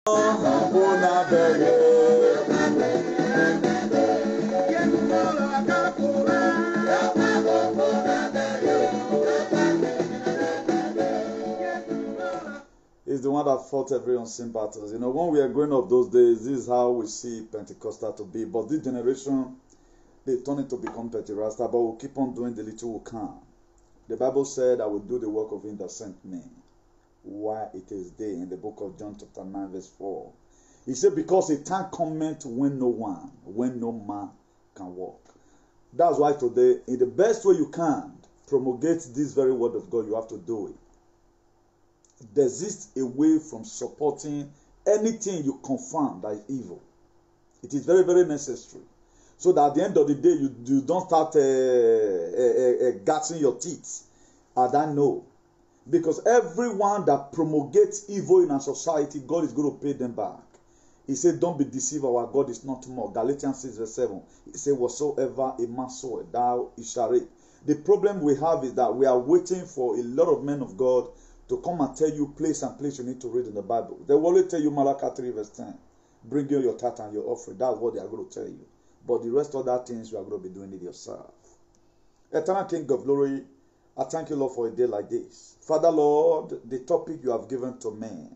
Is the one that fought every unseen battles. You know, when we are growing up those days, this is how we see Pentecostal to be. But this generation, they turn it to become Pentecost, but we'll keep on doing the little we can. The Bible said, I will do the work of him that sent me while it is day, in the book of John chapter 9 verse 4. He said, because a time cometh when no man can walk. That's why today, in the best way you can, promulgate this very word of God, you have to do it. Desist away from supporting anything you confirm that is evil. It is very, very necessary. So that at the end of the day, you don't start gassing your teeth. And I know. Because everyone that promulgates evil in our society, God is going to pay them back. He said, don't be deceived, our God is not more. Galatians 6 verse 7. He said, whatsoever a man soweth, thou he shall reap. The problem we have is that we are waiting for a lot of men of God to come and tell you place and place you need to read in the Bible. They will only tell you Malachi 3 verse 10. Bring you your tithe and your offering. That's what they are going to tell you. But the rest of that things, you are going to be doing it yourself. Eternal King of Glory, I thank you, Lord, for a day like this. Father, Lord, the topic you have given to me,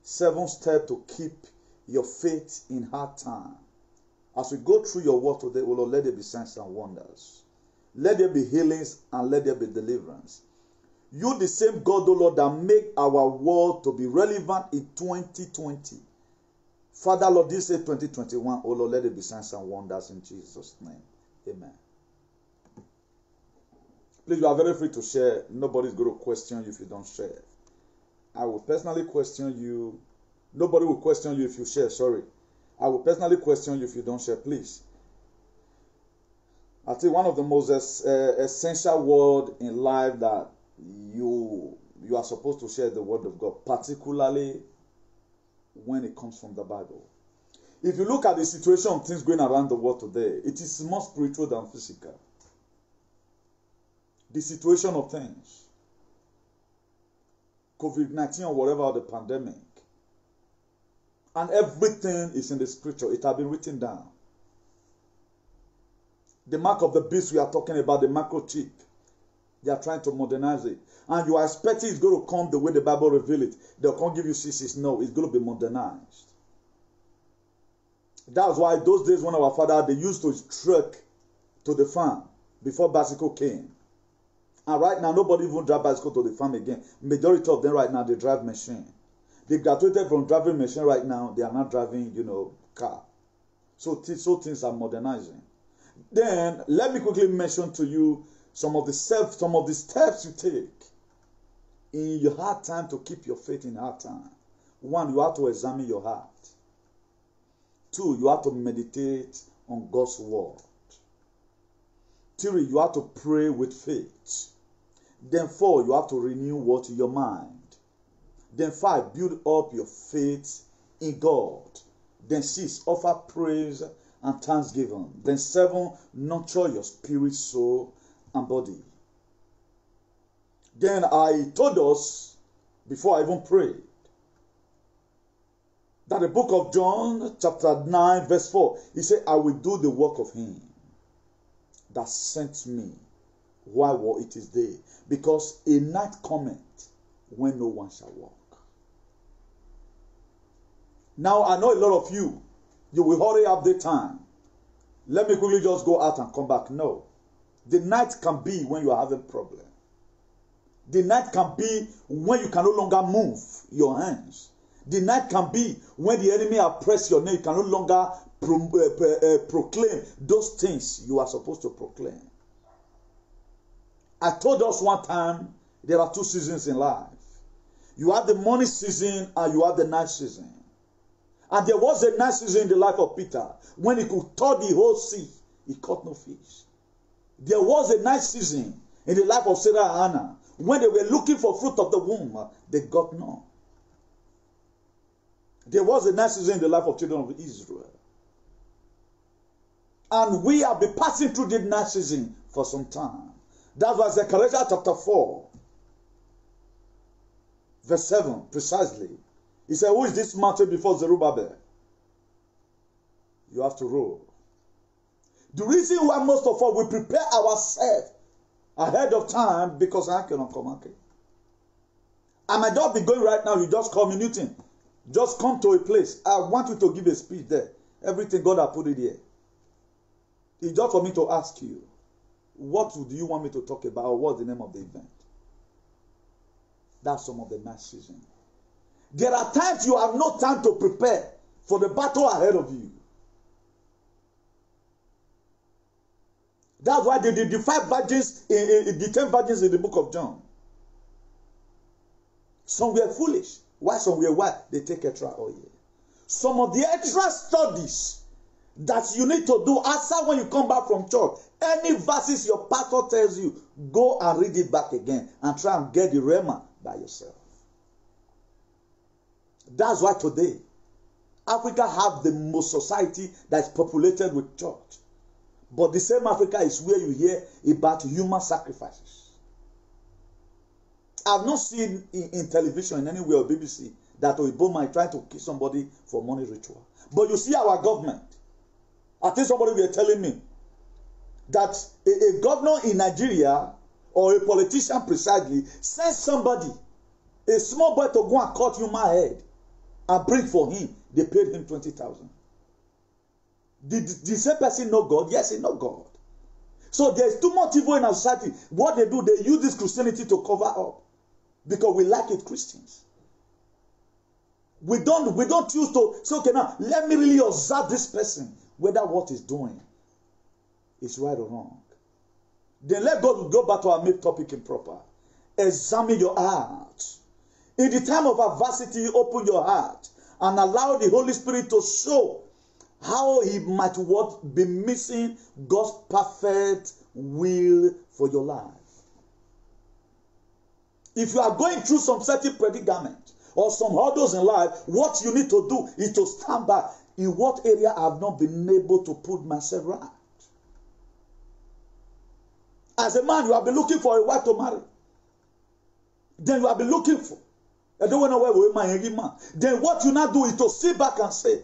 7 steps to keep your faith in hard time. As we go through your word today, oh Lord, let there be signs and wonders. Let there be healings and let there be deliverance. You, the same God, oh Lord, that make our world to be relevant in 2020. Father, Lord, this is 2021. Oh Lord, let there be signs and wonders in Jesus' name. Amen. Please, you are very free to share. Nobody's going to question you if you don't share. I will personally question you. Nobody will question you if you share, sorry. I will personally question you if you don't share, please. I think one of the most essential words in life that you are supposed to share the word of God, particularly when it comes from the Bible. If you look at the situation of things going around the world today, it is more spiritual than physical. The situation of things, COVID-19 or whatever, the pandemic, and everything is in the scripture. It has been written down. The mark of the beast we are talking about, the microchip, they are trying to modernize it. And you are expecting it's going to come the way the Bible reveals it. They can't give you CCs. No, it's going to be modernized. That's why those days when our father, they used to trek to the farm before bicycle came. And right now, nobody even drive bicycle to the farm again. Majority of them right now, they drive machine. They graduated from driving machine right now. They are not driving, car. So things are modernizing. Then, let me quickly mention to you some of the steps you take in your hard time to keep your faith in hard time. 1, you have to examine your heart. 2, you have to meditate on God's word. 3, you have to pray with faith. Then 4, you have to renew your mind. Then 5, build up your faith in God. Then 6, offer praise and thanksgiving. Then 7, nurture your spirit, soul, and body. Then I told us, before I even prayed, that the book of John, chapter 9, verse 4, he said, I will do the work of him that sent me while it is day. Because a night cometh when no one shall walk. Now, I know a lot of you will hurry up the time. Let me quickly just go out and come back. No. The night can be when you are having problem. The night can be when you can no longer move your hands. The night can be when the enemy oppresses your name. You can no longer proclaim those things you are supposed to proclaim. I told us one time, there are 2 seasons in life. You have the morning season and you have the night season. And there was a night season in the life of Peter when he could thaw the whole sea. He caught no fish. There was a night season in the life of Sarah and Hannah when they were looking for fruit of the womb. They got none. There was a night season in the life of children of Israel. And we have been passing through the night season for some time. That's why Zechariah chapter 4, verse 7, precisely. He said, who is this mountain before Zerubbabel? You have to roll. The reason why most of us, we prepare ourselves ahead of time because I cannot come. Okay? I might not be going right now. You just call me, Newton. Just come to a place. I want you to give a speech there. Everything God has put it here. It's just for me to ask you, what do you want me to talk about, or what's the name of the event? That's some of the mass season. There are times you have no time to prepare for the battle ahead of you. That's why the 5 virgins, the 10 virgins in the book of John. Some were foolish. Why some were wise? They take extra oil. Some of the extra studies that you need to do after when you come back from church, any verses your pastor tells you, go and read it back again and try and get the rhema by yourself. That's why today, Africa have the most society that is populated with church. But the same Africa is where you hear about human sacrifices. I've not seen in television in anywhere or BBC that Oyibo might try to kill somebody for money ritual. But you see our government. I think somebody were telling me that a governor in Nigeria or a politician precisely sent somebody, a small boy, to go and cut human head and bring for him. They paid him 20,000. Did the same person know God? Yes, he know God. So there's too much evil in our society. What they do, they use this Christianity to cover up. Because we like it, Christians. We don't choose to say, okay, now let me really observe this person, whether what he's doing is right or wrong. Then let God go back to our main topic in proper. Examine your heart. In the time of adversity, open your heart and allow the Holy Spirit to show how he might be missing God's perfect will for your life. If you are going through some certain predicament or some hurdles in life, what you need to do is to stand back. In what area I have not been able to put myself right? As a man, you have been looking for a wife to marry. Then you have been looking for. I don't know where we man. Then what you now do is to sit back and say,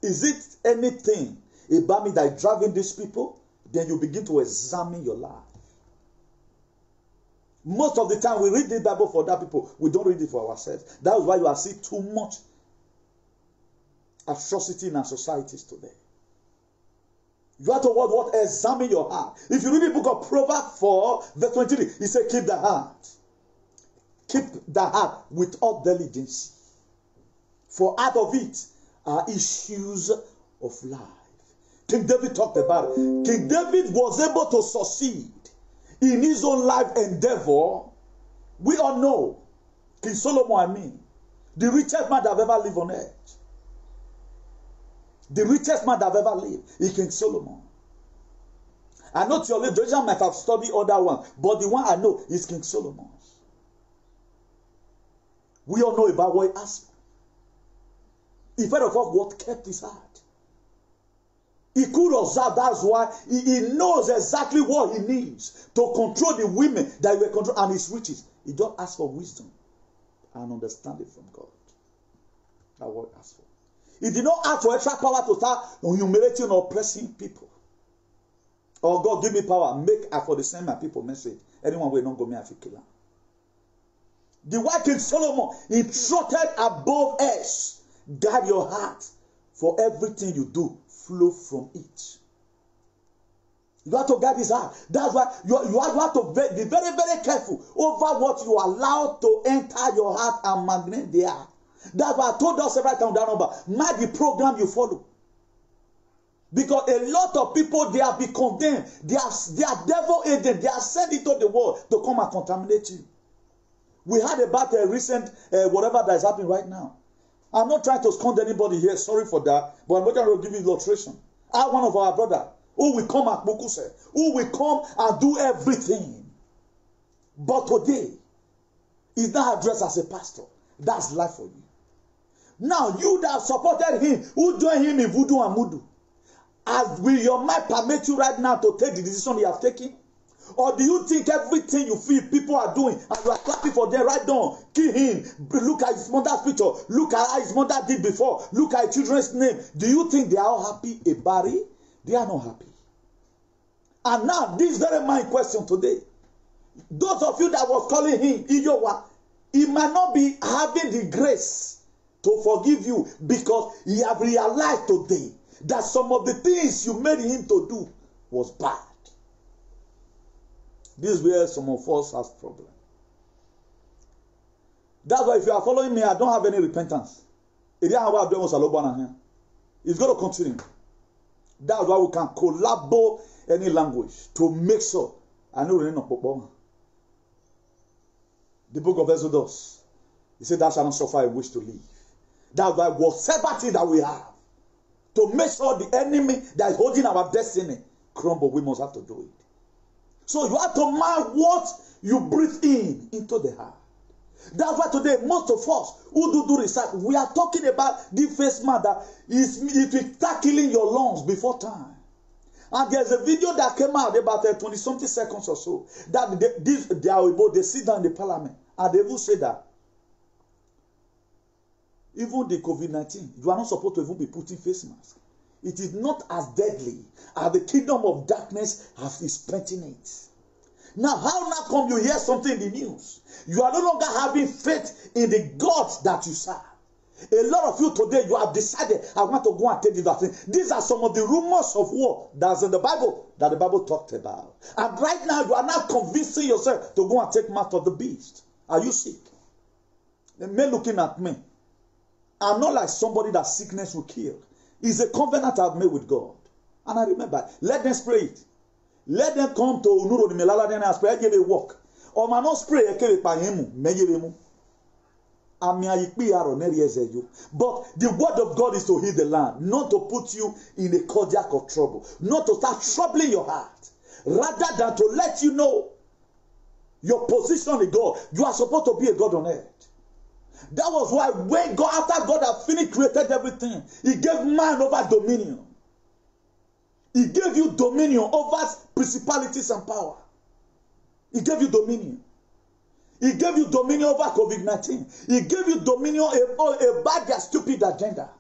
is it anything about me that is driving these people? Then you begin to examine your life. Most of the time we read the Bible for other people. We don't read it for ourselves. That's why you are seeing too much atrocity in our societies today. You have to examine your heart. If you read the book of Proverbs 4, verse 23, he said, keep the heart. Keep the heart with all diligence. For out of it are issues of life. King David talked about it. King David was able to succeed in his own life endeavor. We all know King Solomon, the richest man that have ever lived on earth. The richest man that have ever lived is King Solomon. I know theologians might have studied other ones, but the one I know is King Solomon. We all know about what he asked. He felt of what kept his heart. He could observe, that's why he knows exactly what he needs to control the women that he will control and his riches. He just asks for wisdom and understanding from God. That's what he asked for. He did not ask for extra power to start humiliating or oppressing people. Or God, give me power, make I for the same my people message. Anyone will not go me if you kill him. The white King Solomon, he trotted above us. Guard your heart, for everything you do flow from it. You have to guard his heart. That's why you have to be very, very careful over what you allow to enter your heart and magnate the heart. That's why I told us several times that number. Mind the program you follow. Because a lot of people, they have been condemned. They are devil agents. They are sent into the world to come and contaminate you. We heard about a recent whatever that is happening right now. I'm not trying to scold anybody here. Sorry for that. But I'm not going to give you illustration. One of our brother who will come at Mokuse, who will come and do everything. But today, he's not addressed as a pastor. That's life for you. Now, you that have supported him, who join him in voodoo and mudu, will your mind permit you right now to take the decision he has taken? Or do you think everything you feel people are doing and you are clapping for them right now? Kill him. Look at his mother's picture. Look at how his mother did before. Look at his children's name. Do you think they are all happy about it? They are not happy. And now, this very my question today. Those of you that was calling him Iyowa, he might not be having the grace to forgive you because he have realized today that some of the things you made him to do was bad. This is where some of us have problem. That's why if you are following me, I don't have any repentance. It's going to continue. That's why we can collaborate any language to make sure. I know we're not. The book of Exodus, he said, "Thou shalt not suffer a wish to live." That's why whatever thing that we have, to make sure the enemy that is holding our destiny crumble, we must have to do it. So you have to mind what you breathe in into the heart. That's why today, most of us who do research, we are talking about the first man that it will start killing your lungs before time. And there's a video that came out about 20-something seconds or so, that they sit down in the parliament, and they will say that even the COVID-19, you are not supposed to even be putting face masks. It is not as deadly as the kingdom of darkness has strengthened it. Now, how now come you hear something in the news? You are no longer having faith in the God that you serve. A lot of you today, you have decided, I want to go and take this vaccine. These are some of the rumors of war that's in the Bible, that the Bible talked about. And right now, you are not convincing yourself to go and take mark of the beast. Are you sick? The men looking at me, I'm not like somebody that sickness will kill. It's a covenant I've made with God. And I remember, let them spray it. Let them come to Nuro de Melala and spray, give a walk. Or man not spray a kere payemu, meyemu. But the word of God is to heal the land, not to put you in a cardiac of trouble, not to start troubling your heart, rather than to let you know your position in God. You are supposed to be a God on earth. That was why when God, after God had finished created everything, he gave man over dominion. He gave you dominion over principalities and power. He gave you dominion. He gave you dominion over COVID-19. He gave you dominion about their stupid agenda.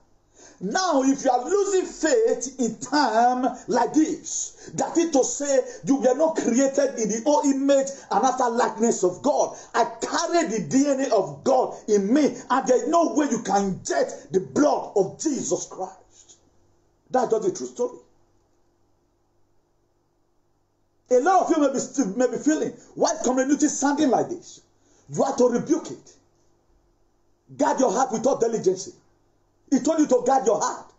Now, if you are losing faith in time like this, that is to say, you were not created in the old image and after likeness of God. I carry the DNA of God in me, and there is no way you can inject the blood of Jesus Christ. That's just the true story. A lot of you may be feeling, why is community sounding like this? You have to rebuke it. Guard your heart with all diligence. He told you to guard your heart.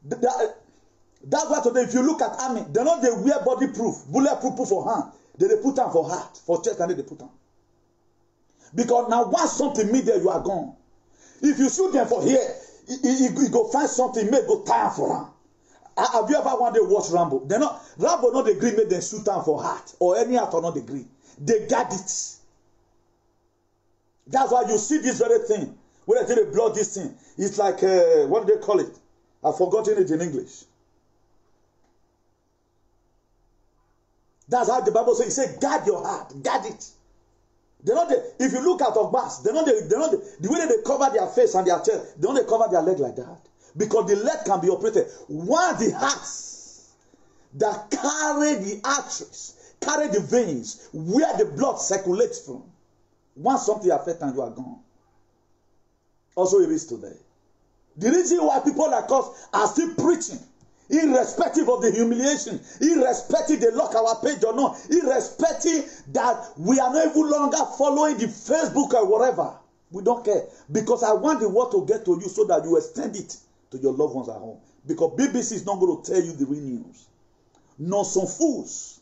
That's why today, if you look at army, they know they wear body proof, bulletproof for hand. They put on for heart, for chest, and they put on. Because now once something meet there, you are gone. If you shoot them for here, you go find something, may go time for them. Have you ever one day watched Rambo? Rambo not agree, make them shoot down for heart or any heart or not agree. They guard it. That's why you see this very thing. When they blood this thing, it's like, what do they call it? I've forgotten it in English. That's how the Bible says, it says, guard your heart, guard it. If you look at Ogbas, the way they cover their face and their chest, they don't cover their leg like that. Because the leg can be operated. One, the hearts that carry the arteries, carry the veins, where the blood circulates from. Once something affects and you are gone. Also it is today. The reason why people like us are still preaching, irrespective of the humiliation, irrespective they lock our page or not, irrespective that we are no longer following the Facebook or whatever. We don't care. Because I want the word to get to you so that you extend it to your loved ones at home. Because BBC is not going to tell you the real news. No, some fools,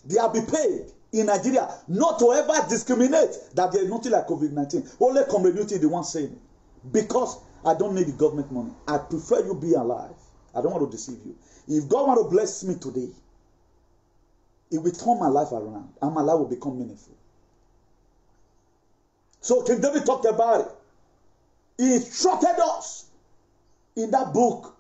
they are be paid in Nigeria not to ever discriminate that there is nothing like COVID-19. Only community the one saying it. Because I don't need the government money. I prefer you be alive. I don't want to deceive you. If God want to bless me today, it will turn my life around and my life will become meaningful. So King David talked about it. He instructed us in that book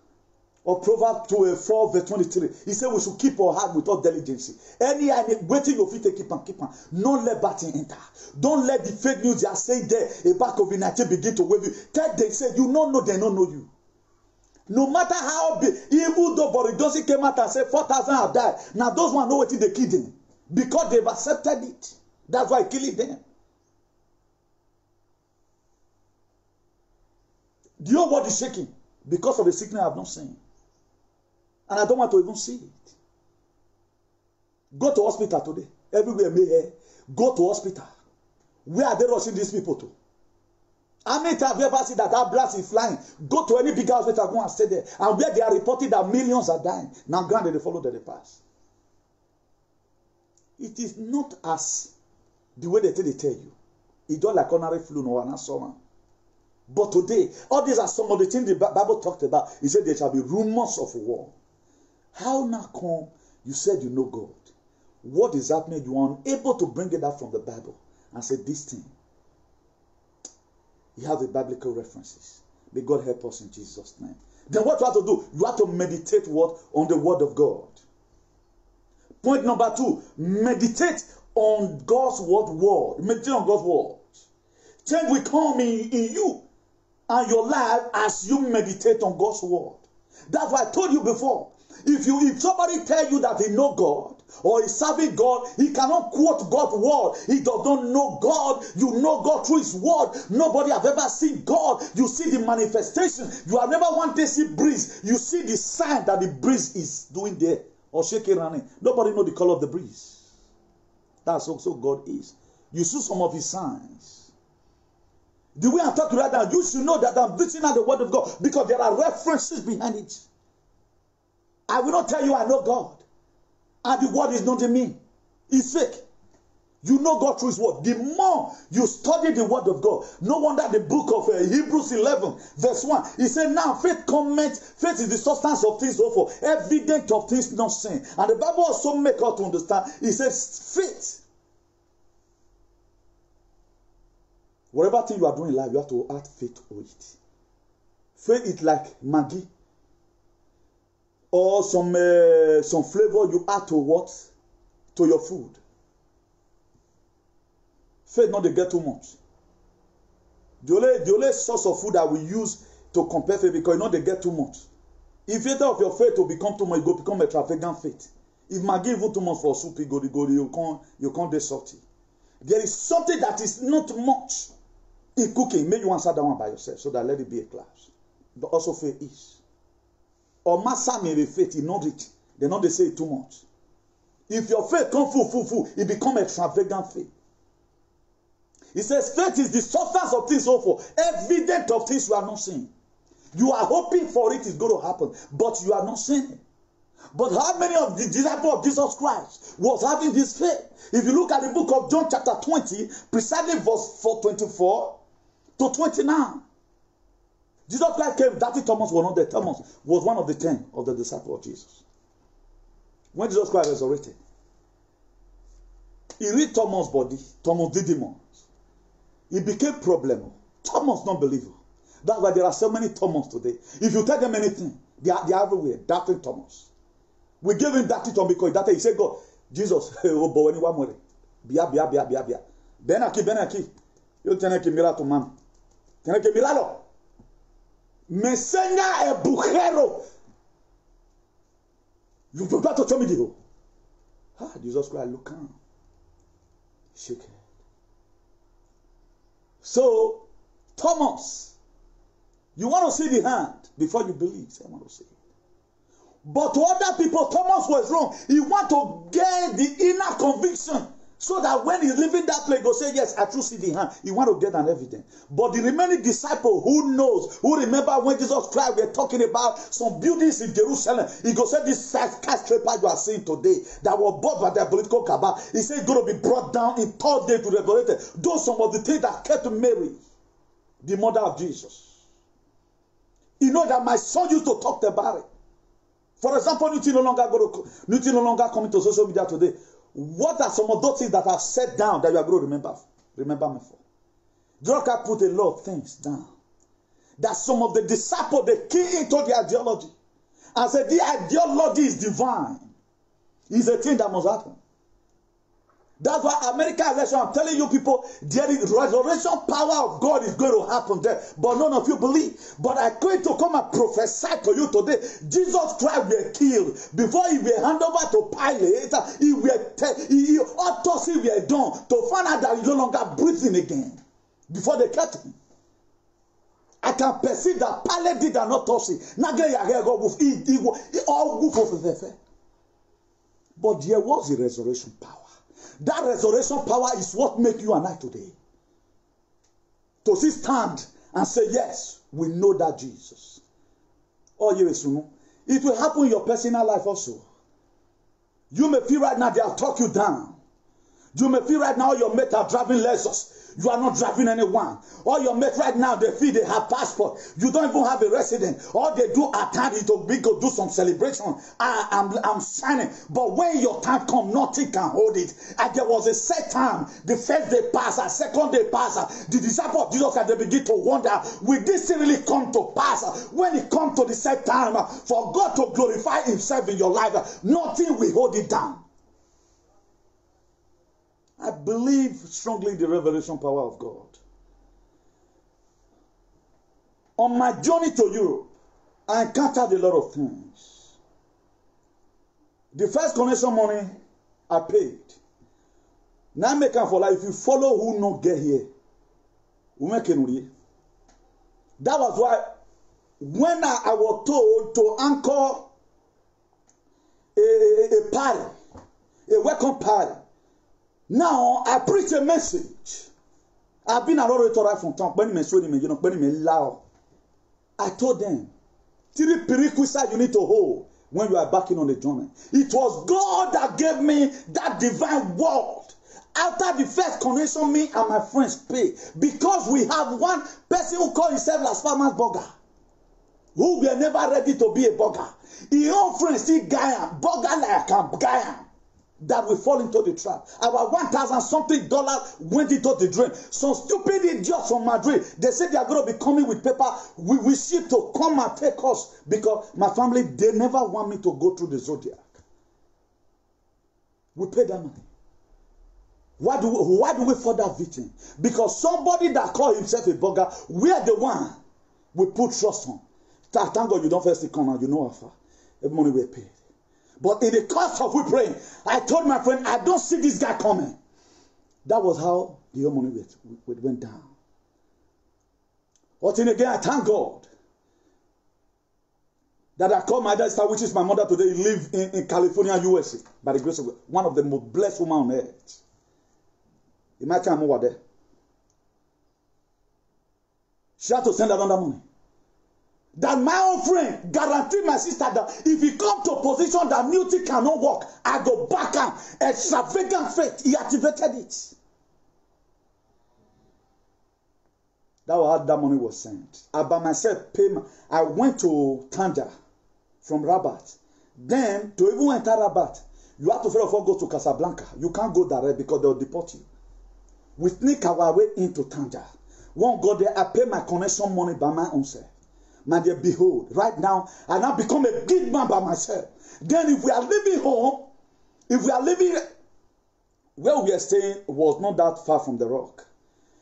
Or Proverbs 4 verse 23. He said we should keep our heart with all diligence. Any waiting you fit keep on. Don't let bad thing enter. Don't let the fake news they are saying there about COVID-19 begin to wave you. Tell them say you don't know, they don't know you. No matter how big, even though Boris Johnson came out and said 4,000 have died. Now those one know what they kill them. Because they've accepted it. That's why killing them. Do you know what is shaking? Because of the sickness I have not seen. And I don't want to even see it. Go to hospital today. Everywhere may hear. Go to hospital. Where are they rushing these people to? How many times have you ever seen that ambulance is flying? Go to any big hospital, go and stay there. And where they are reporting that millions are dying. Now granted, they follow the pass. It is not as the way they tell you. It's not like ordinary flu or an summer. But today, all these are some of the things the Bible talked about. He said there shall be rumors of war. How now come you said you know God? What is happening? You are unable to bring it out from the Bible and say this thing. You have the biblical references. May God help us in Jesus' name. Then what you have to do? You have to meditate what? On the word of God. Point number 2. Meditate on God's word. Meditate on God's word. Change will come in you and your life as you meditate on God's word. That's why I told you before. If somebody tell you that he know God or is serving God, he cannot quote God's word. He does not know God. You know God through his word. Nobody have ever seen God. You see the manifestation. You have never wanted to see breeze. You see the sign that the breeze is doing there or shaking running. Nobody know the color of the breeze. That's also God is. You see some of his signs. The way I'm talking right now, you should know that I'm preaching out the word of God because there are references behind it. I will not tell you I know God. And the word is not in me. It's fake. You know God through his word. The more you study the word of God, no wonder the book of Hebrews 11 verse 1, he said, now faith is the substance of things hoped for, evidence of things not seen. And the Bible also makes us to understand, it says faith. Whatever thing you are doing in life, you have to add faith to it. Faith is like Maggi. Or some flavor you add to what? To your food. Faith not to get too much. The only source of food that we use to compare faith because you know they get too much. If you of your faith to become too much, it go become extravagant faith. If Maggi even too much for soup, you can't get salty. There is something that is not much in cooking. Maybe you answer that one by yourself so that let it be a class. But also faith is. Or massa may be faith, you know it. They know they say it too much. If your faith come full, it become extravagant faith. It says faith is the substance of things hoped for, evidence of things you are not seeing. You are hoping for it is going to happen, but you are not seeing it. But how many of the disciples of Jesus Christ was having this faith? If you look at the book of John chapter 20, precisely verse 24 to 29. Jesus Christ came, that Thomas was not there. Thomas was one of the 10 of the disciples of Jesus. When Jesus Christ resurrected, he read Thomas' body, Thomas Didymus. It became problem. Thomas not believer. That's why there are so many Thomas today. If you tell them anything, they are everywhere. Doubting Thomas. We gave him that Thomas because he said, God, Jesus, oh boy, anyone more. Bia. Benaki. You teneki mirato man. Teneki miralo. Me enseña el bujero. You prepare to tell me the Jesus Christ, look calm. Shake it. So, Thomas, you want to see the hand before you believe. Say, I want to see it. But to other people, Thomas was wrong. He want to get the inner conviction so that when he's leaving that place, go say, yes, I truly see the hand. He want to get an evidence. But the remaining disciple who knows, who remember when Jesus Christ were talking about some buildings in Jerusalem, he go say this skyscraper you are seeing today that were bought by the political cabal, he said it's going to be brought down in 3rd day to regulate it. Those some of the things that kept Mary, the mother of Jesus. You know that my son used to talk about it. For example, Newton no longer coming to social media today. What are some of those things that I've set down that you are going to remember me for? Jesus put a lot of things down. That some of the disciples, they key into the ideology. and say the ideology is divine. It's a thing that must happen. That's why American election, I'm telling you people, there is resurrection power of God is going to happen there. But none of you believe. But I came to come and prophesy to you today. Jesus Christ were killed. Before he were handed over to Pilate, autopsy were done to find out that he's no longer breathing again. Before they cut him. I can perceive that Pilate did an autopsy. But there was a resurrection power. That resurrection power is what makes you and I today. To see stand and say, yes, we know that Jesus. Oh, yes, it will happen in your personal life also. You may feel right now they have talked you down. You may feel right now your mates are driving Lexus. You are not driving anyone. All your mates right now, they feel they have passport. You don't even have a resident. All they do at times is to do some celebration. I'm shining. But when your time comes, nothing can hold it. And there was a set time. The first day passed, second day passed. The disciples of Jesus, they begin to wonder, will this really come to pass? When it comes to the set time, for God to glorify himself in your life, nothing will hold it down. I believe strongly in the revelation power of God. On my journey to Europe, I encountered a lot of things. The first connection money I paid. Now make am for life. If you follow who not get here, we make it. That was why when I was told to anchor a party, a welcome party. Now, I preach a message. I've been an orator right from time. I told them, 3 prerequisites you need to hold when you are backing on the journey. It was God that gave me that divine word. After the first connection, me and my friends pay. Because we have one person who calls himself Las Palmas Burger. Who were never ready to be a burger. His own friends see Guyam, burger like a Guyam. That we fall into the trap. Our $1,000 something went into the drain. Some stupid idiots from Madrid, they said they are going to be coming with paper. We ship to come and take us because my family, they never want me to go through the Zodiac. We pay that money. Why do we for that victim? Because somebody that called himself a burger, we are the one we put trust on. Thank God you don't first come out, you know how far. Every money we paid. But in the course of we praying, I told my friend, I don't see this guy coming. That was how the whole money went down. But then again, I thank God that I called my dad, which is my mother today, live in California, USA, by the grace of God. One of the most blessed women on earth. Imagine I'm over there. She had to send another money. That my own friend guaranteed my sister that if he come to a position that music cannot work, I go back and extravagant faith. He activated it. That was how that money was sent. I by myself I went to Tanja from Rabat. Then to even enter Rabat, you have to first of all go to Casablanca. You can't go direct because they'll deport you. We sneak our way into Tanja. One go there, I pay my connection money by my own self. My dear, behold, right now, I now become a big man by myself. Then if we are living home, if we are living where we are staying was not that far from the rock.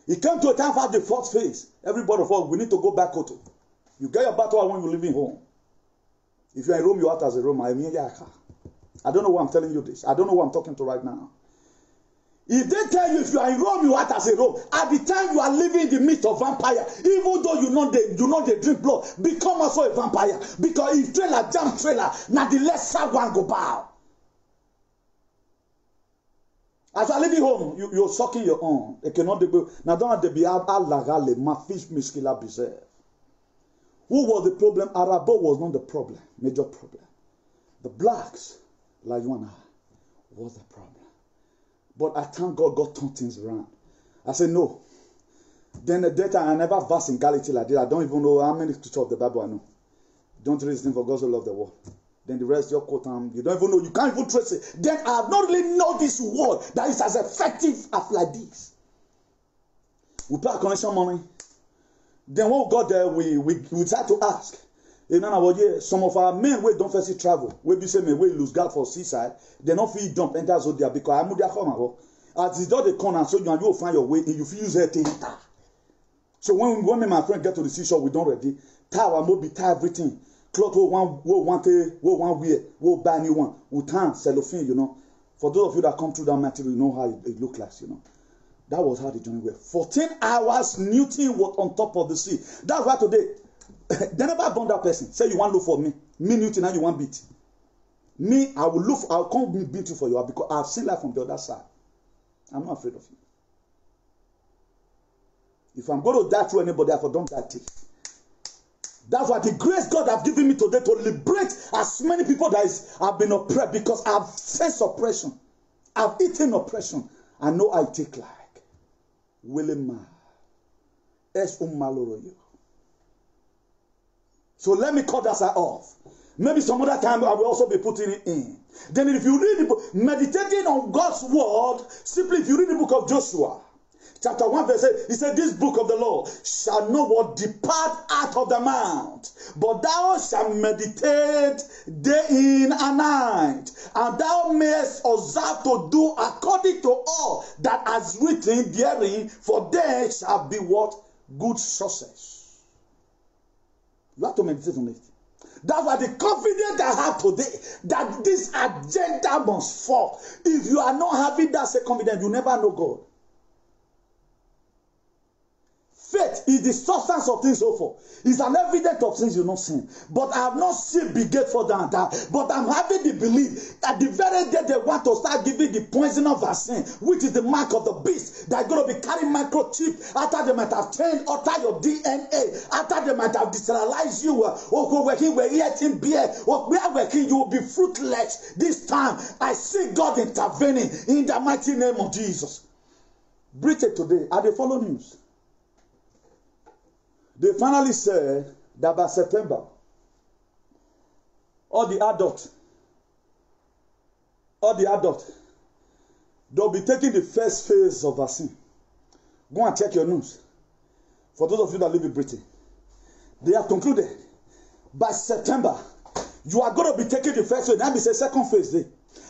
It came to a time for the fourth phase. Everybody of us, we need to go back to. You get your battle when you're living home. If you're in Rome, you act as a Roman. I don't know why I'm telling you this. I don't know who I'm talking to right now. If they tell you if you are in Rome, you act as a Rome. At the time you are living in the midst of vampire, even though you know they drink blood, become also a vampire. Because if trailer jam trailer, now the lesser one go bow. As you are living home, you're sucking your own. It cannot be. Now don't be alagale, my fish miskila bize. Who was the problem? Arabo was not the problem, major problem. The blacks, like you and I, was the problem. But I thank God turned things around. I said, no. Then the data, I never verse in Galatia like that. I don't even know how many scriptures of the Bible I know. Don't read this thing for God so love the world. Then the rest, your quote, you don't even know. You can't even trace it. Then I have not really know this word that is as effective as like this. We pay our connection money. Then when we got there, we tried to ask. Some of our men we don't first travel. We be say me we lose guard for seaside. They not feel dump enter Zodia because I'm there come. As it's not the corner, so you will find your way and you feel use it. So when me and my friend get to the seashore, we don't ready. Tie our mobi, tie everything. Cloth we one wear, we buy new one. We turn cellophane, you know. For those of you that come through that material, you know how it look like, you know. That was how the journey went. 14 hours, Newton was on top of the sea. That's why today, they never born that person. Say you want to look for me. Me, Newton, now you want beat. Me, I'll come beat you for you because I've seen life from the other side. I'm not afraid of you. If I'm going to die through anybody, I don't die thief. That's why the grace God have given me today to liberate as many people that have been oppressed because I've faced oppression. I've eaten oppression. I know I take like. Willema. So let me cut that side off. Maybe some other time I will also be putting it in. Then if you read the book, meditating on God's word, simply if you read the book of Joshua, chapter 1 verse 8, he said, this book of the law shall not what depart out of the mouth, but thou shalt meditate day in and night, and thou mayest observe to do according to all that is written therein, for there shall be what? Good success. You have to meditate on it. That's why the confidence I have today that this agenda must fall. If you are not having that same confidence, you never know God. Faith is the substance of things hoped for. It's an evidence of things you not seen. But I have not seen beget for than that. But I'm having the belief that the very day they want to start giving the poisonous vaccine, which is the mark of the beast, that's going to be carrying microchip after they might have changed, alter your DNA, after they might have deserialized you, or go working where eating beer, or we are working, you will be fruitless. This time, I see God intervening in the mighty name of Jesus. Britain today, are they following news? They finally said that by September, all the adults, they'll be taking the first phase of vaccine. Go and check your news. For those of you that live in Britain, they have concluded by September, you are going to be taking the first phase. Now be the second phase.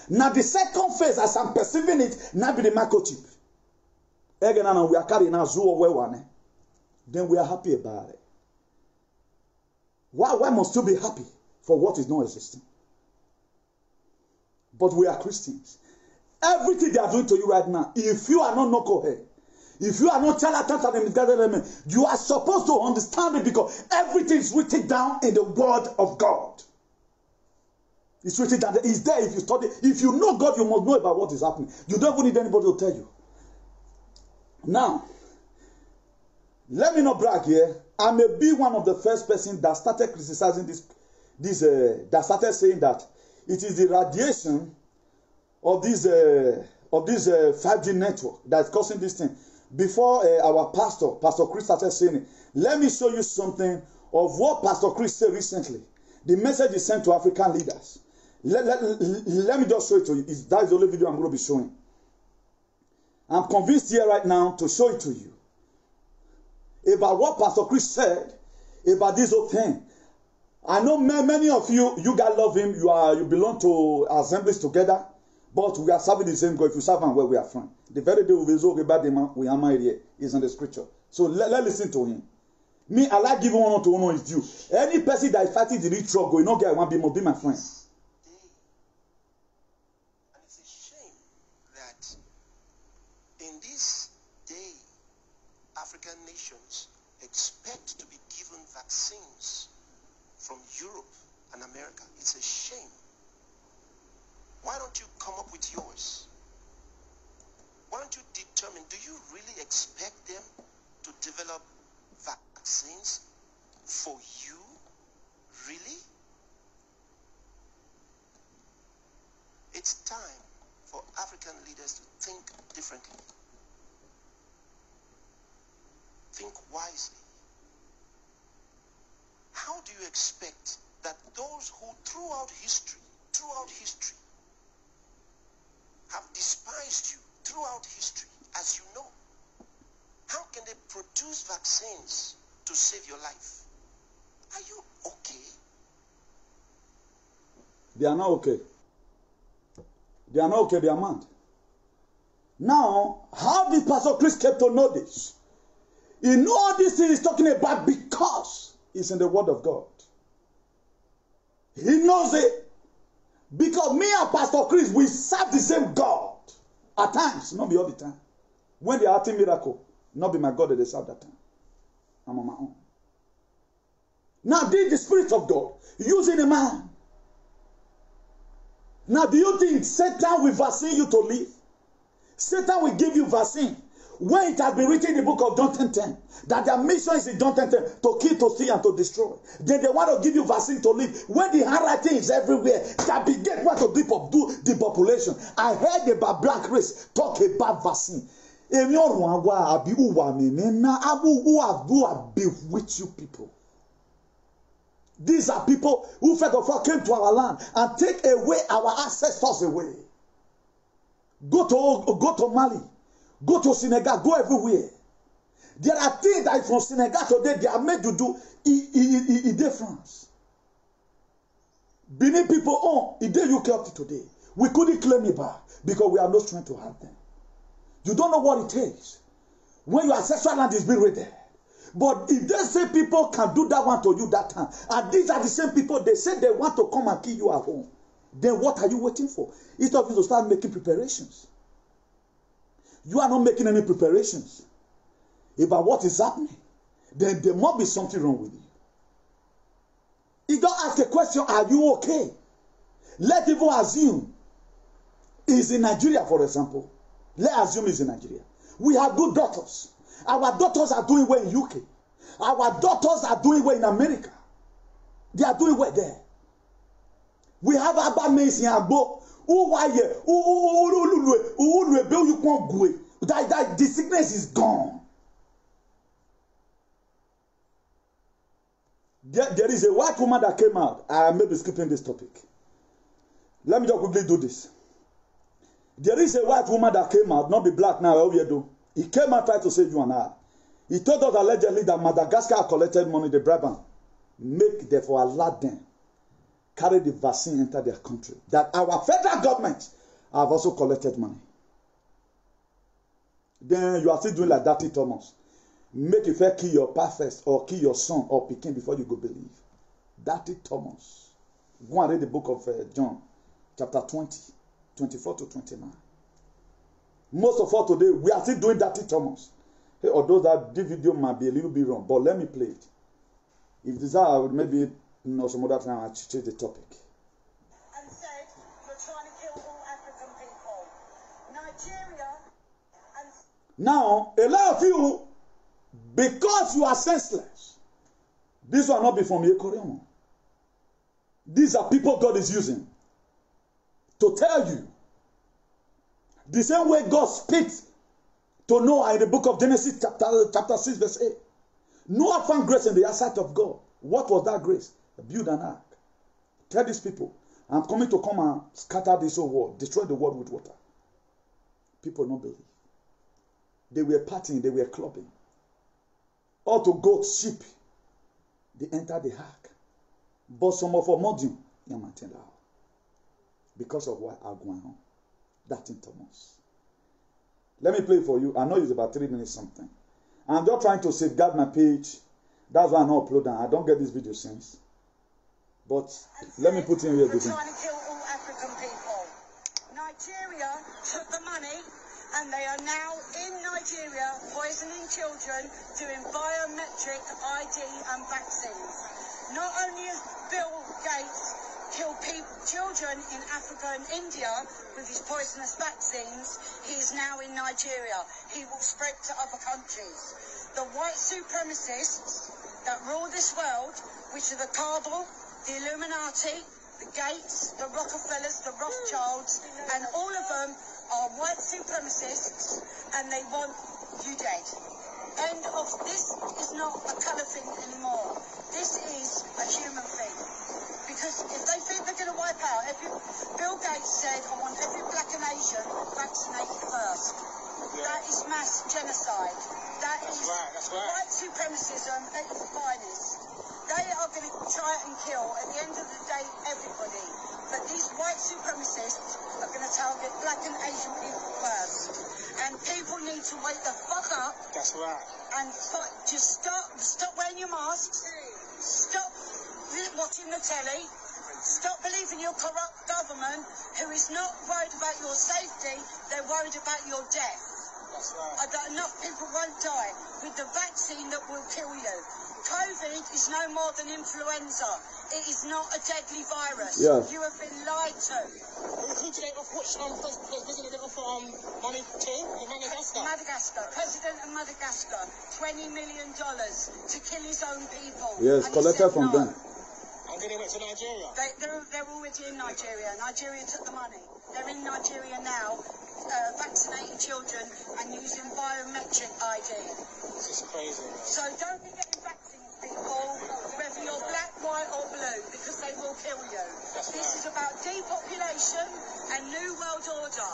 Now the second phase, as I'm perceiving it, now be the microchip. Again, now we are carrying our zoo away one. Then we are happy about it. Why must you be happy for what is not existing? But we are Christians. Everything they are doing to you right now, if you are not knucklehead, if you are not charlatan, you are supposed to understand it because everything is written down in the word of God. It's written down. It's there if you study. If you know God, you must know about what is happening. You don't even need anybody to tell you. Now, let me not brag here. I may be one of the first person that started criticizing that started saying that it is the radiation of this 5G network that's causing this thing. Before our Pastor Chris started saying it, let me show you something of what Pastor Chris said recently. The message is sent to African leaders. Let me just show it to you. That is the only video I'm going to be showing. I'm convinced here right now to show it to you. About what Pastor Chris said about this whole thing. I know many of you guys love him. You belong to assemblies together, but we are serving the same God. If you serve him, where we are from. The very day we talk about the man we are married here is in the scripture. So let's listen to him. Me, I like giving honor to honor is due. Any person that is fighting the real struggle, you know, get one be my friend. And it's a shame that in this day, African nations expect to be given vaccines from Europe and America. It's a shame. Why don't you come up with yours? Why don't you determine, do you really expect them to develop vaccines for you? Really? It's time for African leaders to think differently. Think wisely. How do you expect that those who throughout history have despised you throughout history, as you know, how can they produce vaccines to save your life? Are you okay? They are not okay. They are not okay, they are mad. Now, how did Pastor Chris get to know this? He knows all these things he's talking about because it's in the Word of God. He knows it. Because me and Pastor Chris, we serve the same God. At times, not be all the time. When they are acting miracle, not be my God that they serve that time. I'm on my own. Now, this is the Spirit of God using a man. Now, do you think Satan will vaccine you to live? Satan will give you vaccine. When it has been written in the book of John 10:10, that their mission is in John 10:10 to kill, to steal, and to destroy. Then they want to give you vaccine to live. When the handwriting is everywhere, that begin want to do the population. I heard about black race talk about vaccine. Who have been with you people. These are people who first of all came to our land and take away our ancestors away. Go to Mali. Go to Senegal, go everywhere. There are things that from Senegal today they are made to do in difference. Benin people in the UK up to today. We couldn't claim it back because we have no strength to have them. You don't know what it takes when your ancestral land is being raided. But if they say people can do that one to you that time, and these are the same people, they say they want to come and kill you at home, then what are you waiting for? Instead of you to start making preparations. You are not making any preparations about what is happening. Then there must be something wrong with you. You don't ask a question, are you okay? Let even assume he's in Nigeria, for example. Let's assume he's in Nigeria. We have good daughters. Our daughters are doing well in UK. Our daughters are doing well in America. They are doing well there. We have Abba Mays in Agbo. That the sickness is gone. There is a white woman that came out. I may be skipping this topic. Let me just quickly do this. There is a white woman that came out, not be black now, all we do. He came out trying to save you and I. He told us allegedly that Madagascar collected money, the bribe, make therefore allow them carry the vaccine enter their country. That our federal government have also collected money. Then you are still doing like Dirty Thomas. Make if you kill your past or kill your son or Pekin before you go believe. Dirty Thomas. Go and read the book of John, chapter 20, 24 to 29. Most of us today, we are still doing Dirty Thomas. Hey, although that this video might be a little bit wrong, but let me play it. If this I would maybe some other time I change the topic. And said, you're trying to kill all African people. Nigeria and... Now, a lot of you, because you are senseless, this will not be from Yekorean. These are people God is using to tell you the same way God speaks to Noah in the book of Genesis chapter 6 verse 8. Noah found grace in the eyesight of God. What was that grace? Build an ark. Tell these people, I'm coming to come and scatter this whole world, destroy the world with water. People don't believe. They were partying, they were clubbing. All to goats, sheep, they entered the ark. But some of our modern, because of what are going on. That in Thomas. Let me play for you. I know it's about 3 minutes something. I'm just trying to safeguard my page. That's why I'm not uploading. I don't get this video since. But let me put in here the thing. Trying to kill all African people. Nigeria took the money and they are now in Nigeria poisoning children, doing biometric ID and vaccines. Not only has Bill Gates killed children in Africa and India with his poisonous vaccines, he is now in Nigeria. He will spread to other countries. The white supremacists that rule this world, which are the cabal, the Illuminati, the Gates, the Rockefellers, the Rothschilds, and all of them are white supremacists, and they want you dead. End of. This is not a colour thing anymore. This is a human thing. Because if they think they're going to wipe out, Bill Gates said, I want every black and Asian vaccinated first. Yeah. That is mass genocide. That's right. White supremacism at its finest. They are going to try and kill, at the end of the day, everybody. But these white supremacists are going to target black and Asian people first. And people need to wake the fuck up. That's right. And just stop wearing your masks. Stop watching the telly. Stop believing your corrupt government, who is not worried about your safety, they're worried about your death. That's right. Enough people won't die with the vaccine that will kill you. COVID is no more than influenza. It is not a deadly virus. Yes. You have been lied to. Who did they offer? Which president did they offer money to? In Madagascar? Madagascar. President of Madagascar. $20 million to kill his own people. Yes, And he collected said from no. them. And then they went to Nigeria. They're already in Nigeria. Nigeria took the money. They're in Nigeria now, vaccinating children and using biometric ID. This is crazy, man. So don't be getting vaccines, people, whether you're black, white or blue, because they will kill you. That's This right. is about depopulation and New World Order.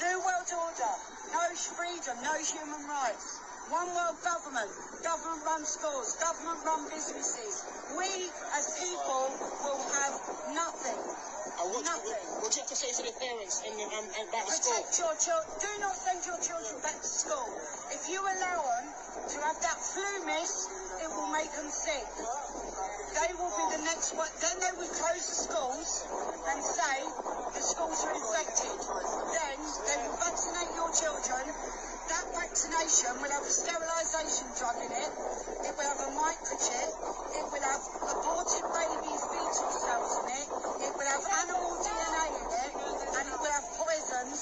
New World Order. No freedom, no human rights. One world government. Government-run schools. Government-run businesses. We, as people, will have nothing. And what Nothing. do you have to say to the parents and back to school? Protect your children. Do not send your children back to school. If you allow them to have that flu miss, it will make them sick. They will be the next one. Then they will close the schools and say the schools are infected. Then they will vaccinate your children. That vaccination will have a sterilisation drug in it. It will have a microchip. It will have aborted baby fetal cells in it. It will have animal DNA in it. And it will have poisons.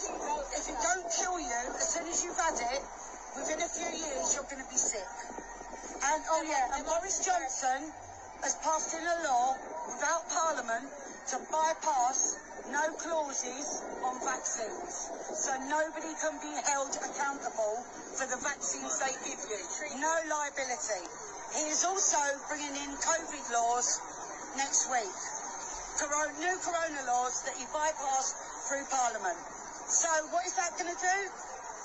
If it don't kill you, as soon as you've had it, within a few years, you're going to be sick. And, and Boris Johnson has passed in a law without Parliament to bypass no clauses on vaccines. So nobody can be held accountable for the vaccines they give you. No liability. He is also bringing in COVID laws next week. New corona laws that he bypassed through Parliament. So what is that going to do?